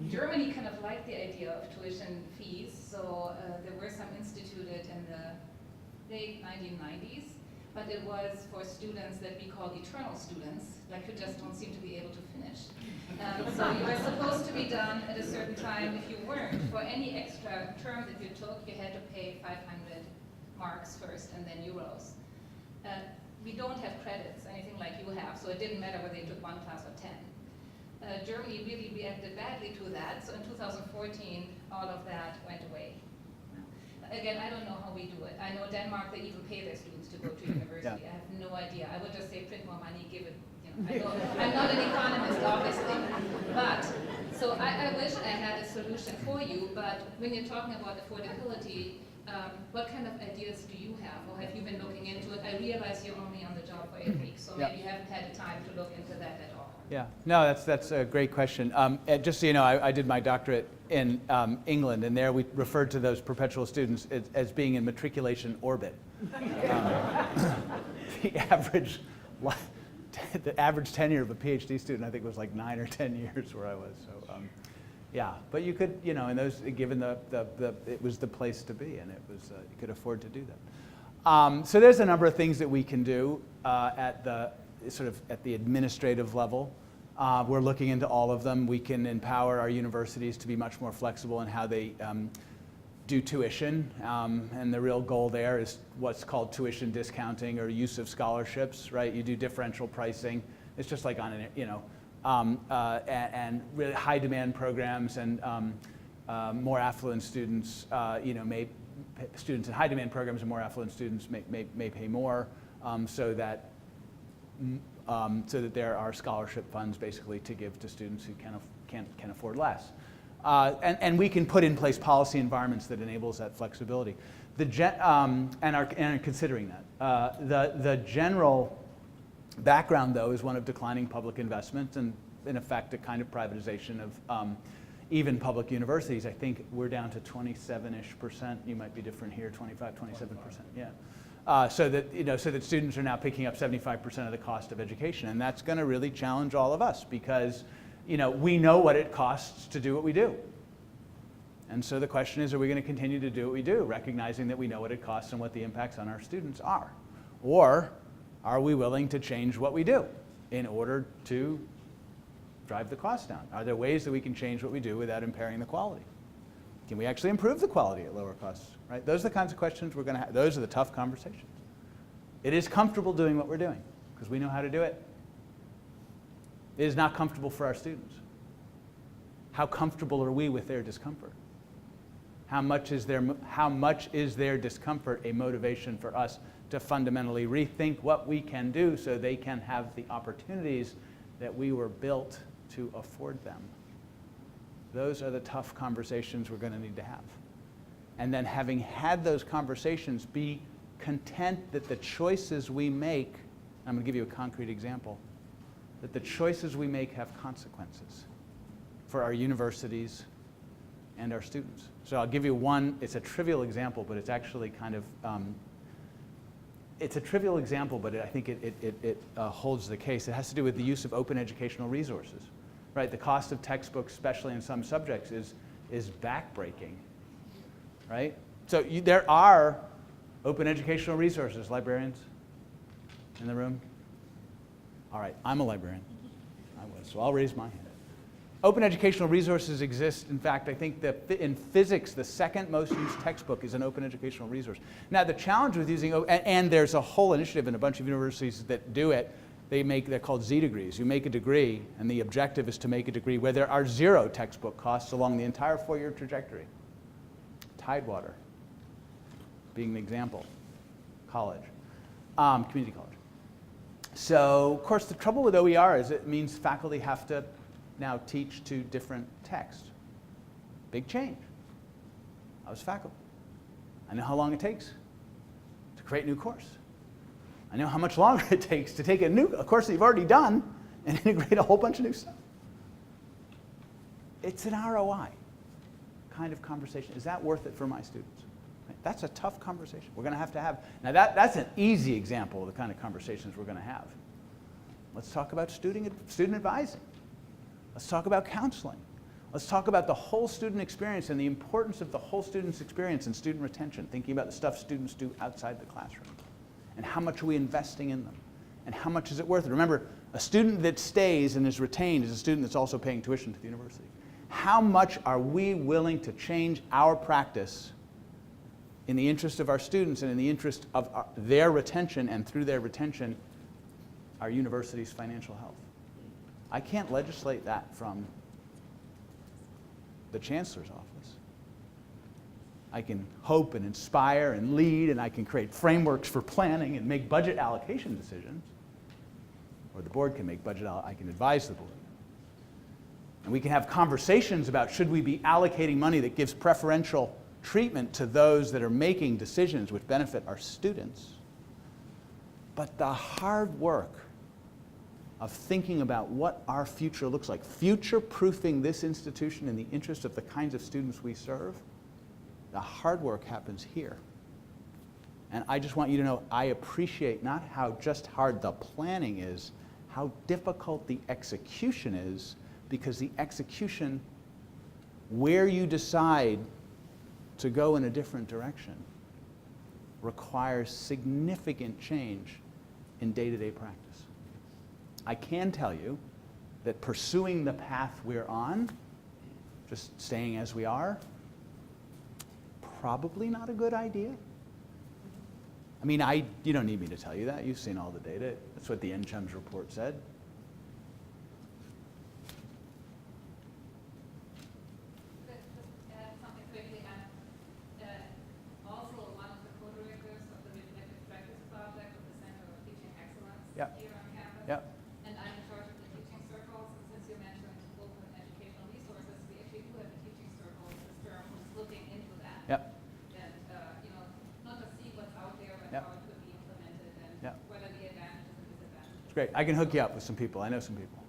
Germany kind of liked the idea of tuition fees, so there were some instituted in the late 1990s, but it was for students that we call eternal students, like who just don't seem to be able to finish. So you were supposed to be done at a certain time. If you weren't, for any extra term that you took, you had to pay 500 marks first and then euros. We don't have credits, anything like you have, so it didn't matter whether you took one class or 10. Germany really reacted badly to that, so in 2014, all of that went away. Again, I don't know how we do it. I know Denmark, they even pay their students to go to university. Yeah. I have no idea. I would just say print more money, give it, I know, I'm not an economist, obviously. But, so I wish I had a solution for you, but when you're talking about affordability, what kind of ideas do you have, or have you been looking into it? I realize you're only on the job for 8 weeks, so Yeah. maybe you haven't had the time to look into that at all. Yeah, no, that's a great question. And just so you know, I did my doctorate in England, and there we referred to those perpetual students as being in matriculation orbit. The average tenure of a PhD student, I think, was like 9 or 10 years where I was. So, yeah, but you could, in those, given it was the place to be, and it was you could afford to do that. So there's a number of things that we can do at the administrative level. We're looking into all of them. We can empower our universities to be much more flexible in how they do tuition. And the real goal there is what's called tuition discounting or use of scholarships, right? You do differential pricing. It's just like on an, and really high demand programs and more affluent students, students in high demand programs and more affluent students may pay more so that there are scholarship funds basically to give to students who can afford less. And we can put in place policy environments that enables that flexibility. And are considering that. The general background, though, is one of declining public investment and, in effect, a kind of privatization of even public universities. I think we're down to 27-ish%. You might be different here, 25, 27%. Yeah. So that students are now picking up 75% of the cost of education, and that's going to really challenge all of us because, we know what it costs to do what we do. And so the question is, are we going to continue to do what we do, recognizing that we know what it costs and what the impacts on our students are? Or are we willing to change what we do in order to drive the cost down? Are there ways that we can change what we do without impairing the quality? Can we actually improve the quality at lower costs? Right? Those are the kinds of questions we're going to have. Those are the tough conversations. It is comfortable doing what we're doing because we know how to do it. It is not comfortable for our students. How comfortable are we with their discomfort? How much is their discomfort a motivation for us to fundamentally rethink what we can do so they can have the opportunities that we were built to afford them? Those are the tough conversations we're going to need to have. And then having had those conversations, be content that the choices we make, I'm going to give you a concrete example, that the choices we make have consequences for our universities and our students. So I'll give you one, it's a trivial example, but it's actually kind of, it's a trivial example, but I think it holds the case. It has to do with the use of open educational resources, right? The cost of textbooks, especially in some subjects, is backbreaking, right? So there are open educational resources. Librarians in the room? All right, I'm a librarian. I was, so I'll raise my hand. Open educational resources exist. In fact, I think that in physics, the second most used textbook is an open educational resource. Now, the challenge with using, and there's a whole initiative in a bunch of universities that do it. They're called Z degrees. You make a degree, and the objective is to make a degree where there are 0 textbook costs along the entire 4-year trajectory. Tidewater being an example. College, community college. So, of course, the trouble with OER is it means faculty have to now teach to different texts. Big change. I was faculty. I know how long it takes to create a new course. I know how much longer it takes to take a course that you've already done and integrate a whole bunch of new stuff. It's an ROI kind of conversation. Is that worth it for my students? Right? That's a tough conversation. We're going to have. Now that's an easy example of the kind of conversations we're going to have. Let's talk about student advising. Let's talk about counseling. Let's talk about the whole student experience and the importance of the whole student's experience and student retention, thinking about the stuff students do outside the classroom. And how much are we investing in them? And how much is it worth it? Remember, a student that stays and is retained is a student that's also paying tuition to the university. How much are we willing to change our practice in the interest of our students and in the interest of their retention, and through their retention, our university's financial health? I can't legislate that from the Chancellor's office. I can hope and inspire and lead, and I can create frameworks for planning and make budget allocation decisions. Or the board can make I can advise the board. And we can have conversations about should we be allocating money that gives preferential treatment to those that are making decisions which benefit our students. But the hard work of thinking about what our future looks like, future-proofing this institution in the interest of the kinds of students we serve, the hard work happens here. And I just want you to know I appreciate not how just hard the planning is, how difficult the execution is, because the execution, where you decide to go in a different direction, requires significant change in day-to-day practice. I can tell you that pursuing the path we're on, just staying as we are, probably not a good idea. I mean, you don't need me to tell you that. You've seen all the data. That's what the NCHEMS report said. Something quickly, also one of the co-directors of the Reflective Practice Project of the Center of Teaching Excellence here on campus. Yep. And I'm in charge of the teaching circles. And since you mentioned open educational resources, we actually do have a teaching circle this term who's looking into that. Yep. And not to see what's out there, but Yep. how it could be implemented and Yep. what are the advantages and disadvantages. It's great. I can hook you up with some people. I know some people.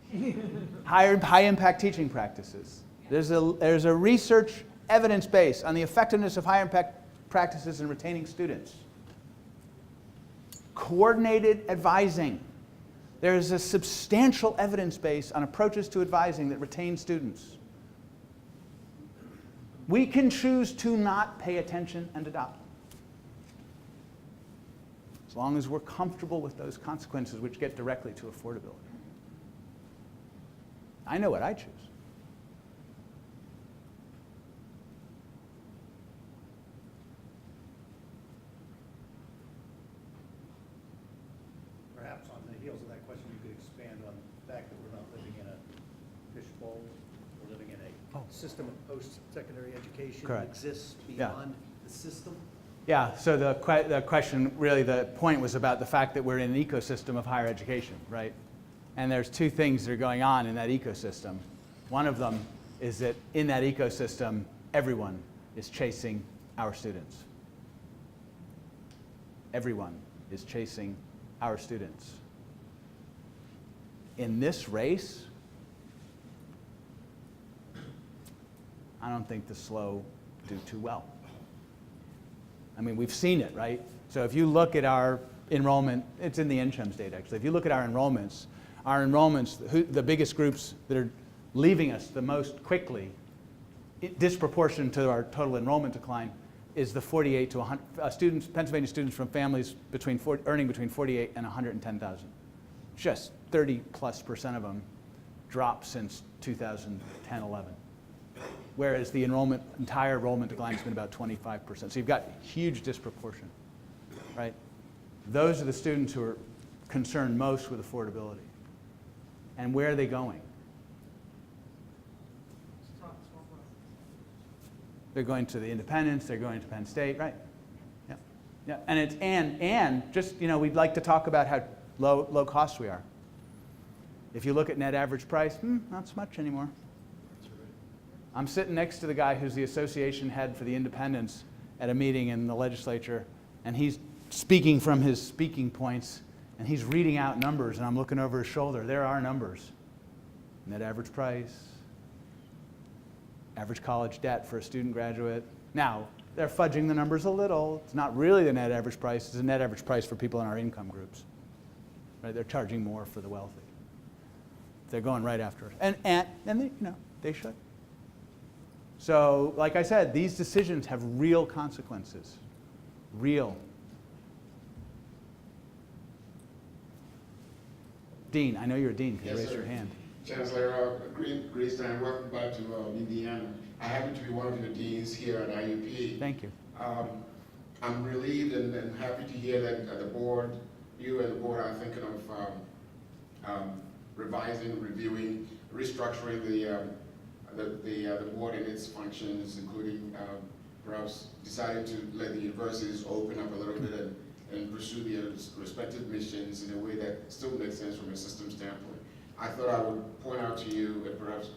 High-impact teaching practices. There's a research evidence base on the effectiveness of high-impact practices in retaining students. Coordinated advising. There's a substantial evidence base on approaches to advising that retain students. We can choose to not pay attention and adopt. As long as we're comfortable with those consequences which get directly to affordability. I know what I choose. Perhaps on the heels of that question, you could expand on the fact that we're not living in a fishbowl. We're living in a system of post-secondary education that Correct. exists Yeah. beyond the system. Yeah, so the question, really the point was about the fact that we're in an ecosystem of higher education, right? And there's two things that are going on in that ecosystem. One of them is that in that ecosystem, everyone is chasing our students. Everyone is chasing our students. In this race, I don't think the slow do too well. I mean, we've seen it, right? So if you look at our enrollment, it's in the NCHEMS data actually. If you look at our enrollments, the biggest groups that are leaving us the most quickly, disproportionate to our total enrollment decline, is the 48 to 100 students, Pennsylvania students from families earning between 48 and 110,000. Just 30+% of them drop since 2010, 11. Whereas the entire enrollment decline has been about 25%. So you've got huge disproportion, right? Those are the students who are concerned most with affordability. And where are they going? They're going to the independents, they're going to Penn State, right? Yeah, yeah. And it's and just, you know, we'd like to talk about how low cost we are. If you look at net average price, not so much anymore. I'm sitting next to the guy who's the association head for the independents at a meeting in the legislature, and he's speaking from his speaking points, and he's reading out numbers, and I'm looking over his shoulder. There are numbers. Net average price, average college debt for a student graduate. Now, they're fudging the numbers a little. It's not really the net average price. It's the net average price for people in our income groups. Right? They're charging more for the wealthy. They're going right after it. And they, you know, they should. So, like I said, these decisions have real consequences. Real. Dean, I know you're a dean. Can you raise your hand? Chancellor Greenstein, welcome back to Indiana. I happen to be one of your deans here at IUP. Thank you. I'm relieved and happy to hear that the board, you and the board are thinking of revising, reviewing, restructuring the board and its functions, including perhaps deciding to let the universities open up a little bit and pursue their respective missions in a way that still makes sense from a system standpoint. I thought I would point out to you, and perhaps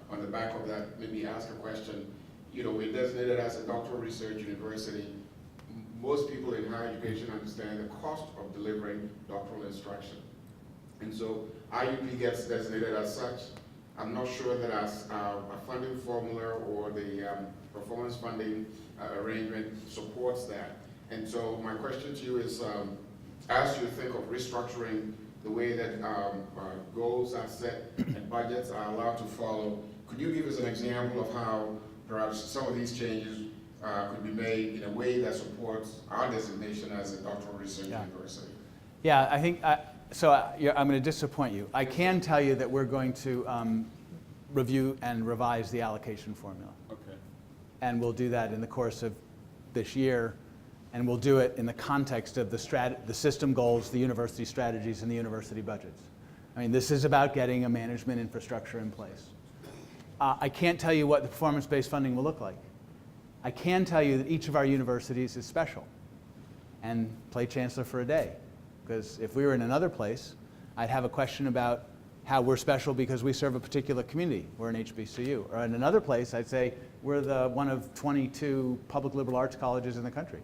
on the back of that, maybe ask a question. You know, we're designated as a doctoral research university. Most people in higher education understand the cost of delivering doctoral instruction. And so IUP gets designated as such. I'm not sure that as a funding formula or the performance funding arrangement supports that. And so my question to you is, as you think of restructuring the way that goals are set and budgets are allowed to follow, could you give us an example of how perhaps some of these changes could be made in a way that supports our designation as a doctoral research university? Yeah, I think, I'm going to disappoint you. I can tell you that we're going to review and revise the allocation formula. Okay. And we'll do that in the course of this year, and we'll do it in the context of the system goals, the university strategies, and the university budgets. I mean, this is about getting a management infrastructure in place. I can't tell you what the performance-based funding will look like. I can tell you that each of our universities is special and play Chancellor for a day. Because if we were in another place, I'd have a question about how we're special because we serve a particular community. We're an HBCU. Or in another place, I'd say we're one of 22 public liberal arts colleges in the country.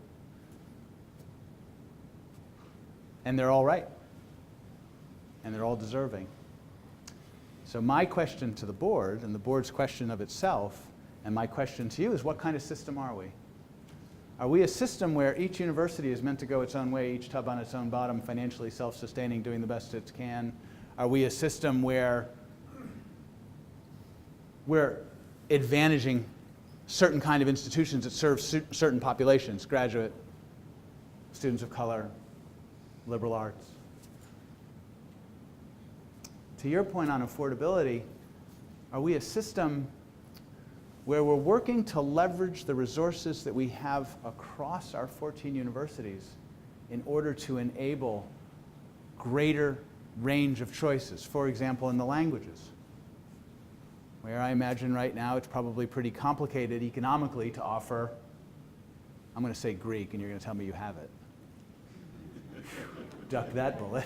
And they're all right. And they're all deserving. So my question to the board, and the board's question of itself, and my question to you is, what kind of system are we? Are we a system where each university is meant to go its own way, each tub on its own bottom, financially self-sustaining, doing the best it can? Are we a system where we're advantaging certain kind of institutions that serve certain populations, graduate, students of color, liberal arts? To your point on affordability, are we a system where we're working to leverage the resources that we have across our 14 universities in order to enable greater range of choices? For example, in the languages, where I imagine right now it's probably pretty complicated economically to offer, I'm going to say Greek, and you're going to tell me you have it. Duck that bullet.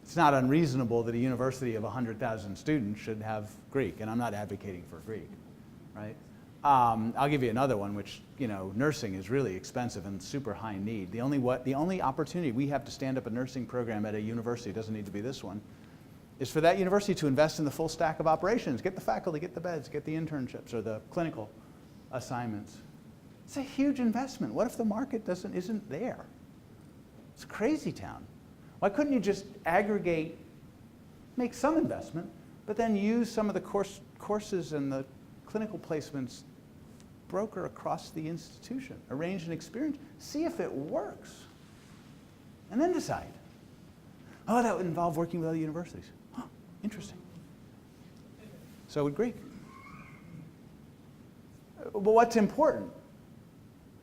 It's not unreasonable that a university of 100,000 students should have Greek, and I'm not advocating for Greek, right? I'll give you another one, which, you know, nursing is really expensive and super high need. The only opportunity we have to stand up a nursing program at a university, it doesn't need to be this one, is for that university to invest in the full stack of operations, get the faculty, get the beds, get the internships or the clinical assignments. It's a huge investment. What if the market isn't there? It's a crazy town. Why couldn't you just aggregate, make some investment, but then use some of the courses and the clinical placements, broker across the institution, arrange an experience, see if it works, and then decide. Oh, that would involve working with other universities. Huh, interesting. So would Greek. But what's important?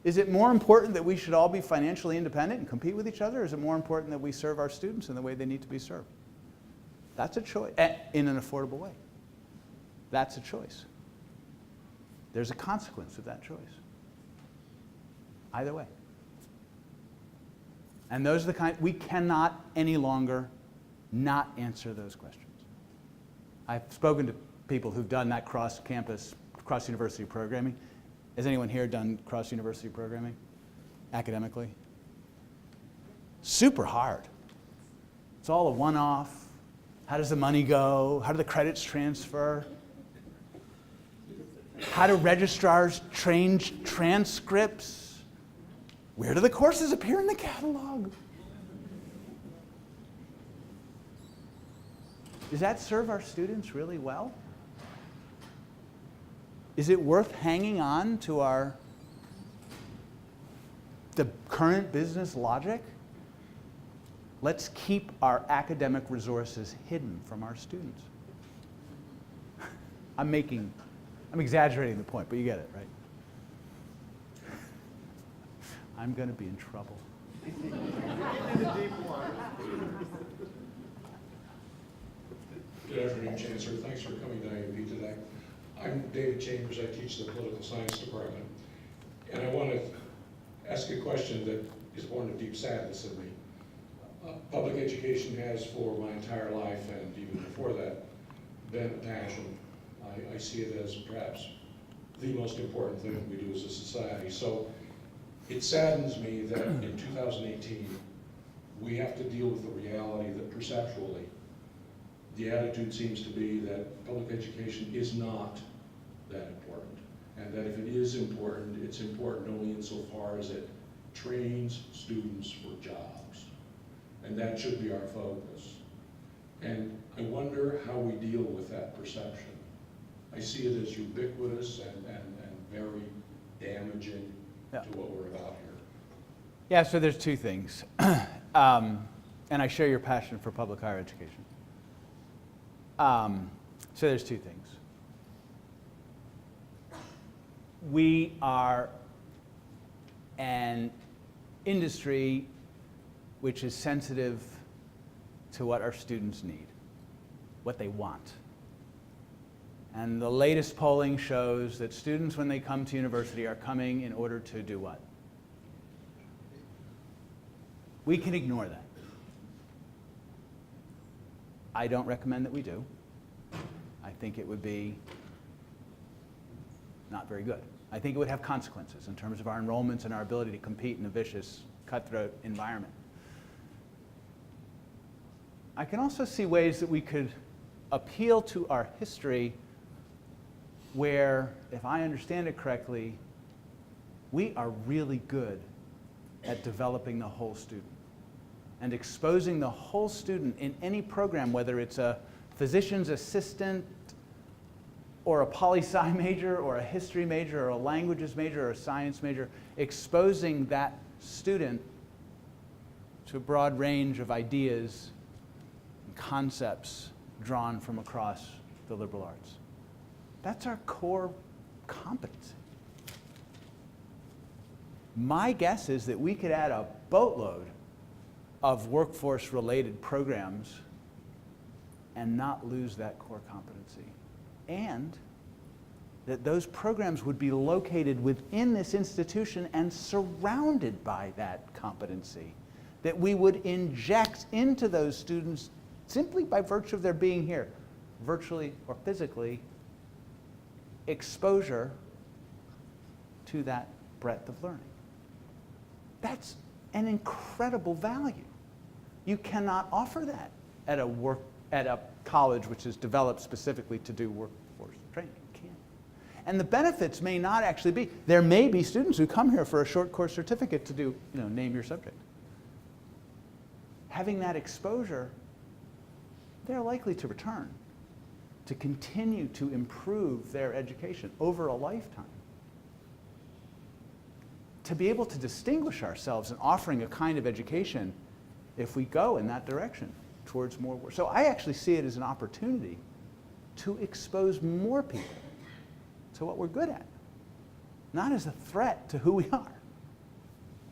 Is it more important that we should all be financially independent and compete with each other, or is it more important that we serve our students in the way they need to be served? That's a choice, in an affordable way. That's a choice. There's a consequence of that choice. Either way. And those are the kind, we cannot any longer not answer those questions. I've spoken to people who've done that cross-campus, cross-university programming. Has anyone here done cross-university programming academically? Super hard. It's all a one-off. How does the money go? How do the credits transfer? How do registrars change transcripts? Where do the courses appear in the catalog? Does that serve our students really well? Is it worth hanging on to the current business logic? Let's keep our academic resources hidden from our students. I'm exaggerating the point, but you get it, right? I'm going to be in trouble. Good afternoon, Chancellor. Thanks for coming to IUP today. I'm David Chambers. I teach the political science department. And I want to ask a question that is born of deep sadness in me. Public education has, for my entire life, and even before that, been a passion. I see it as perhaps the most important thing that we do as a society. So it saddens me that in 2018, we have to deal with the reality that perceptually, the attitude seems to be that public education is not that important. And that if it is important, it's important only insofar as it trains students for jobs. And that should be our focus. And I wonder how we deal with that perception. I see it as ubiquitous and very damaging to what we're about here. Yeah, so there's two things. And I share your passion for public higher education. So there's two things. We are an industry which is sensitive to what our students need, what they want. And the latest polling shows that students, when they come to university, are coming in order to do what? We can ignore that. I don't recommend that we do. I think it would be not very good. I think it would have consequences in terms of our enrollments and our ability to compete in a vicious, cutthroat environment. I can also see ways that we could appeal to our history where, if I understand it correctly, we are really good at developing the whole student and exposing the whole student in any program, whether it's a physician's assistant or a poli-sci major or a history major or a languages major or a science major, exposing that student to a broad range of ideas and concepts drawn from across the liberal arts. That's our core competency. My guess is that we could add a boatload of workforce-related programs and not lose that core competency. And that those programs would be located within this institution and surrounded by that competency. That we would inject into those students, simply by virtue of their being here, virtually or physically, exposure to that breadth of learning. That's an incredible value. You cannot offer that at a college which is developed specifically to do workforce training. You can't. And the benefits may not actually be, there may be students who come here for a short course certificate to do, name your subject. Having that exposure, they're likely to return, to continue to improve their education over a lifetime. To be able to distinguish ourselves in offering a kind of education, if we go in that direction, towards more work. So I actually see it as an opportunity to expose more people to what we're good at, not as a threat to who we are.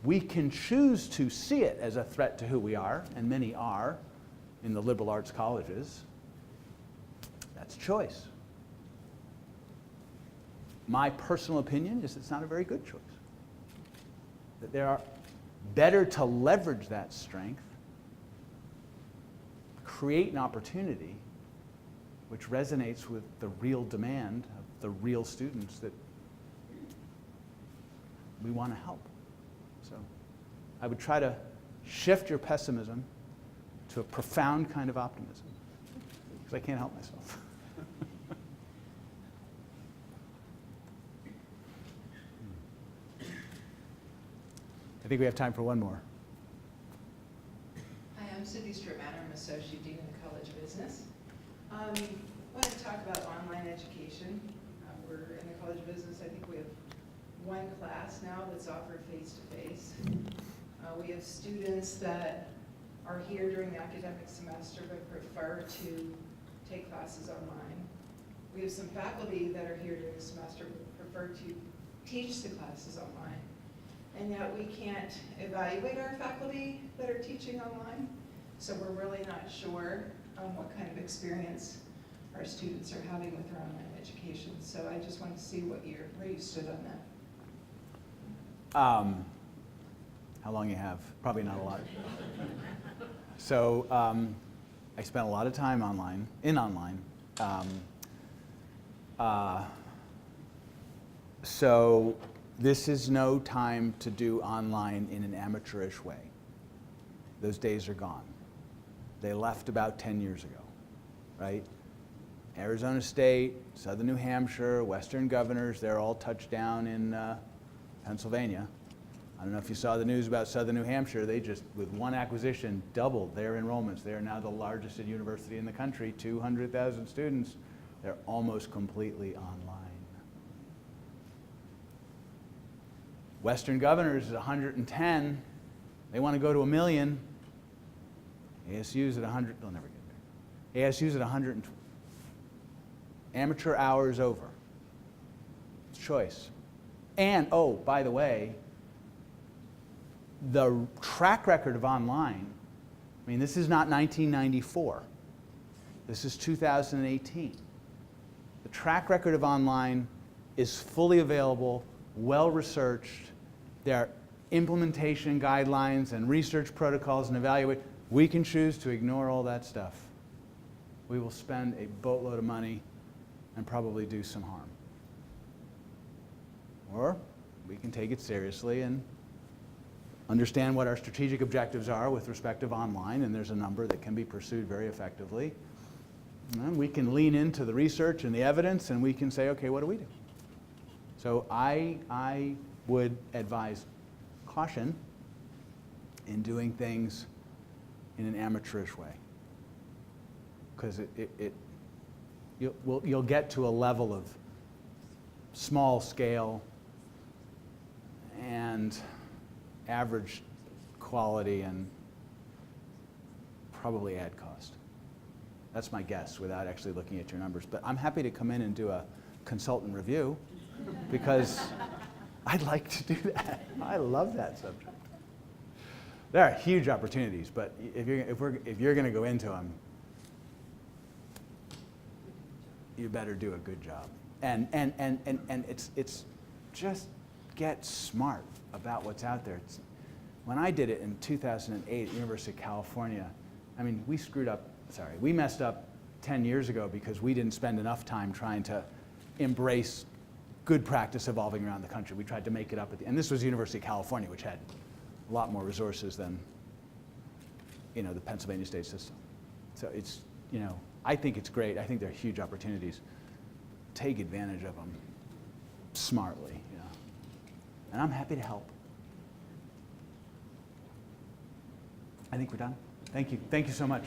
We can choose to see it as a threat to who we are, and many are in the liberal arts colleges. That's choice. My personal opinion is it's not a very good choice. That there are better to leverage that strength, create an opportunity which resonates with the real demand of the real students that we want to help. So I would try to shift your pessimism to a profound kind of optimism, because I can't help myself. I think we have time for one more. Hi, I'm Cynthia. I'm Associate Dean in the College of Business. I want to talk about online education. We're in the College of Business. I think we have one class now that's offered face-to-face. We have students that are here during the academic semester but prefer to take classes online. We have some faculty that are here during the semester but prefer to teach the classes online. And yet we can't evaluate our faculty that are teaching online. So we're really not sure what kind of experience our students are having with their online education. So I just wanted to see where you stood on that. How long you have? Probably not a lot. So I spent a lot of time online. So this is no time to do online in an amateurish way. Those days are gone. They left about 10 years ago, right? Arizona State, Southern New Hampshire, Western Governors, they're all touched down in Pennsylvania. I don't know if you saw the news about Southern New Hampshire. They just, with one acquisition, doubled their enrollments. They are now the largest university in the country, 200,000 students. They're almost completely online. Western Governors is 110. They want to go to 1 million. ASU's at 100. They'll never get there. ASU's at 120. Amateur hours over. It's choice. And, oh, by the way, the track record of online, I mean, this is not 1994. This is 2018. The track record of online is fully available, well-researched. There are implementation guidelines and research protocols and evaluate. We can choose to ignore all that stuff. We will spend a boatload of money and probably do some harm. Or we can take it seriously and understand what our strategic objectives are with respect to online, and there's a number that can be pursued very effectively. And we can lean into the research and the evidence, and we can say, okay, what do we do? So I would advise caution in doing things in an amateurish way, because you'll get to a level of small scale and average quality and probably ad cost. That's my guess without actually looking at your numbers. But I'm happy to come in and do a consultant review because I'd like to do that. I love that subject. There are huge opportunities, but if you're going to go into them, you better do a good job. And it's just get smart about what's out there. When I did it in 2008 at University of California, I mean, we messed up 10 years ago because we didn't spend enough time trying to embrace good practice evolving around the country. We tried to make it up and this was University of California, which had a lot more resources than, the Pennsylvania state system. So it's, I think it's great. I think there are huge opportunities. Take advantage of them smartly, and I'm happy to help. I think we're done. Thank you. Thank you so much.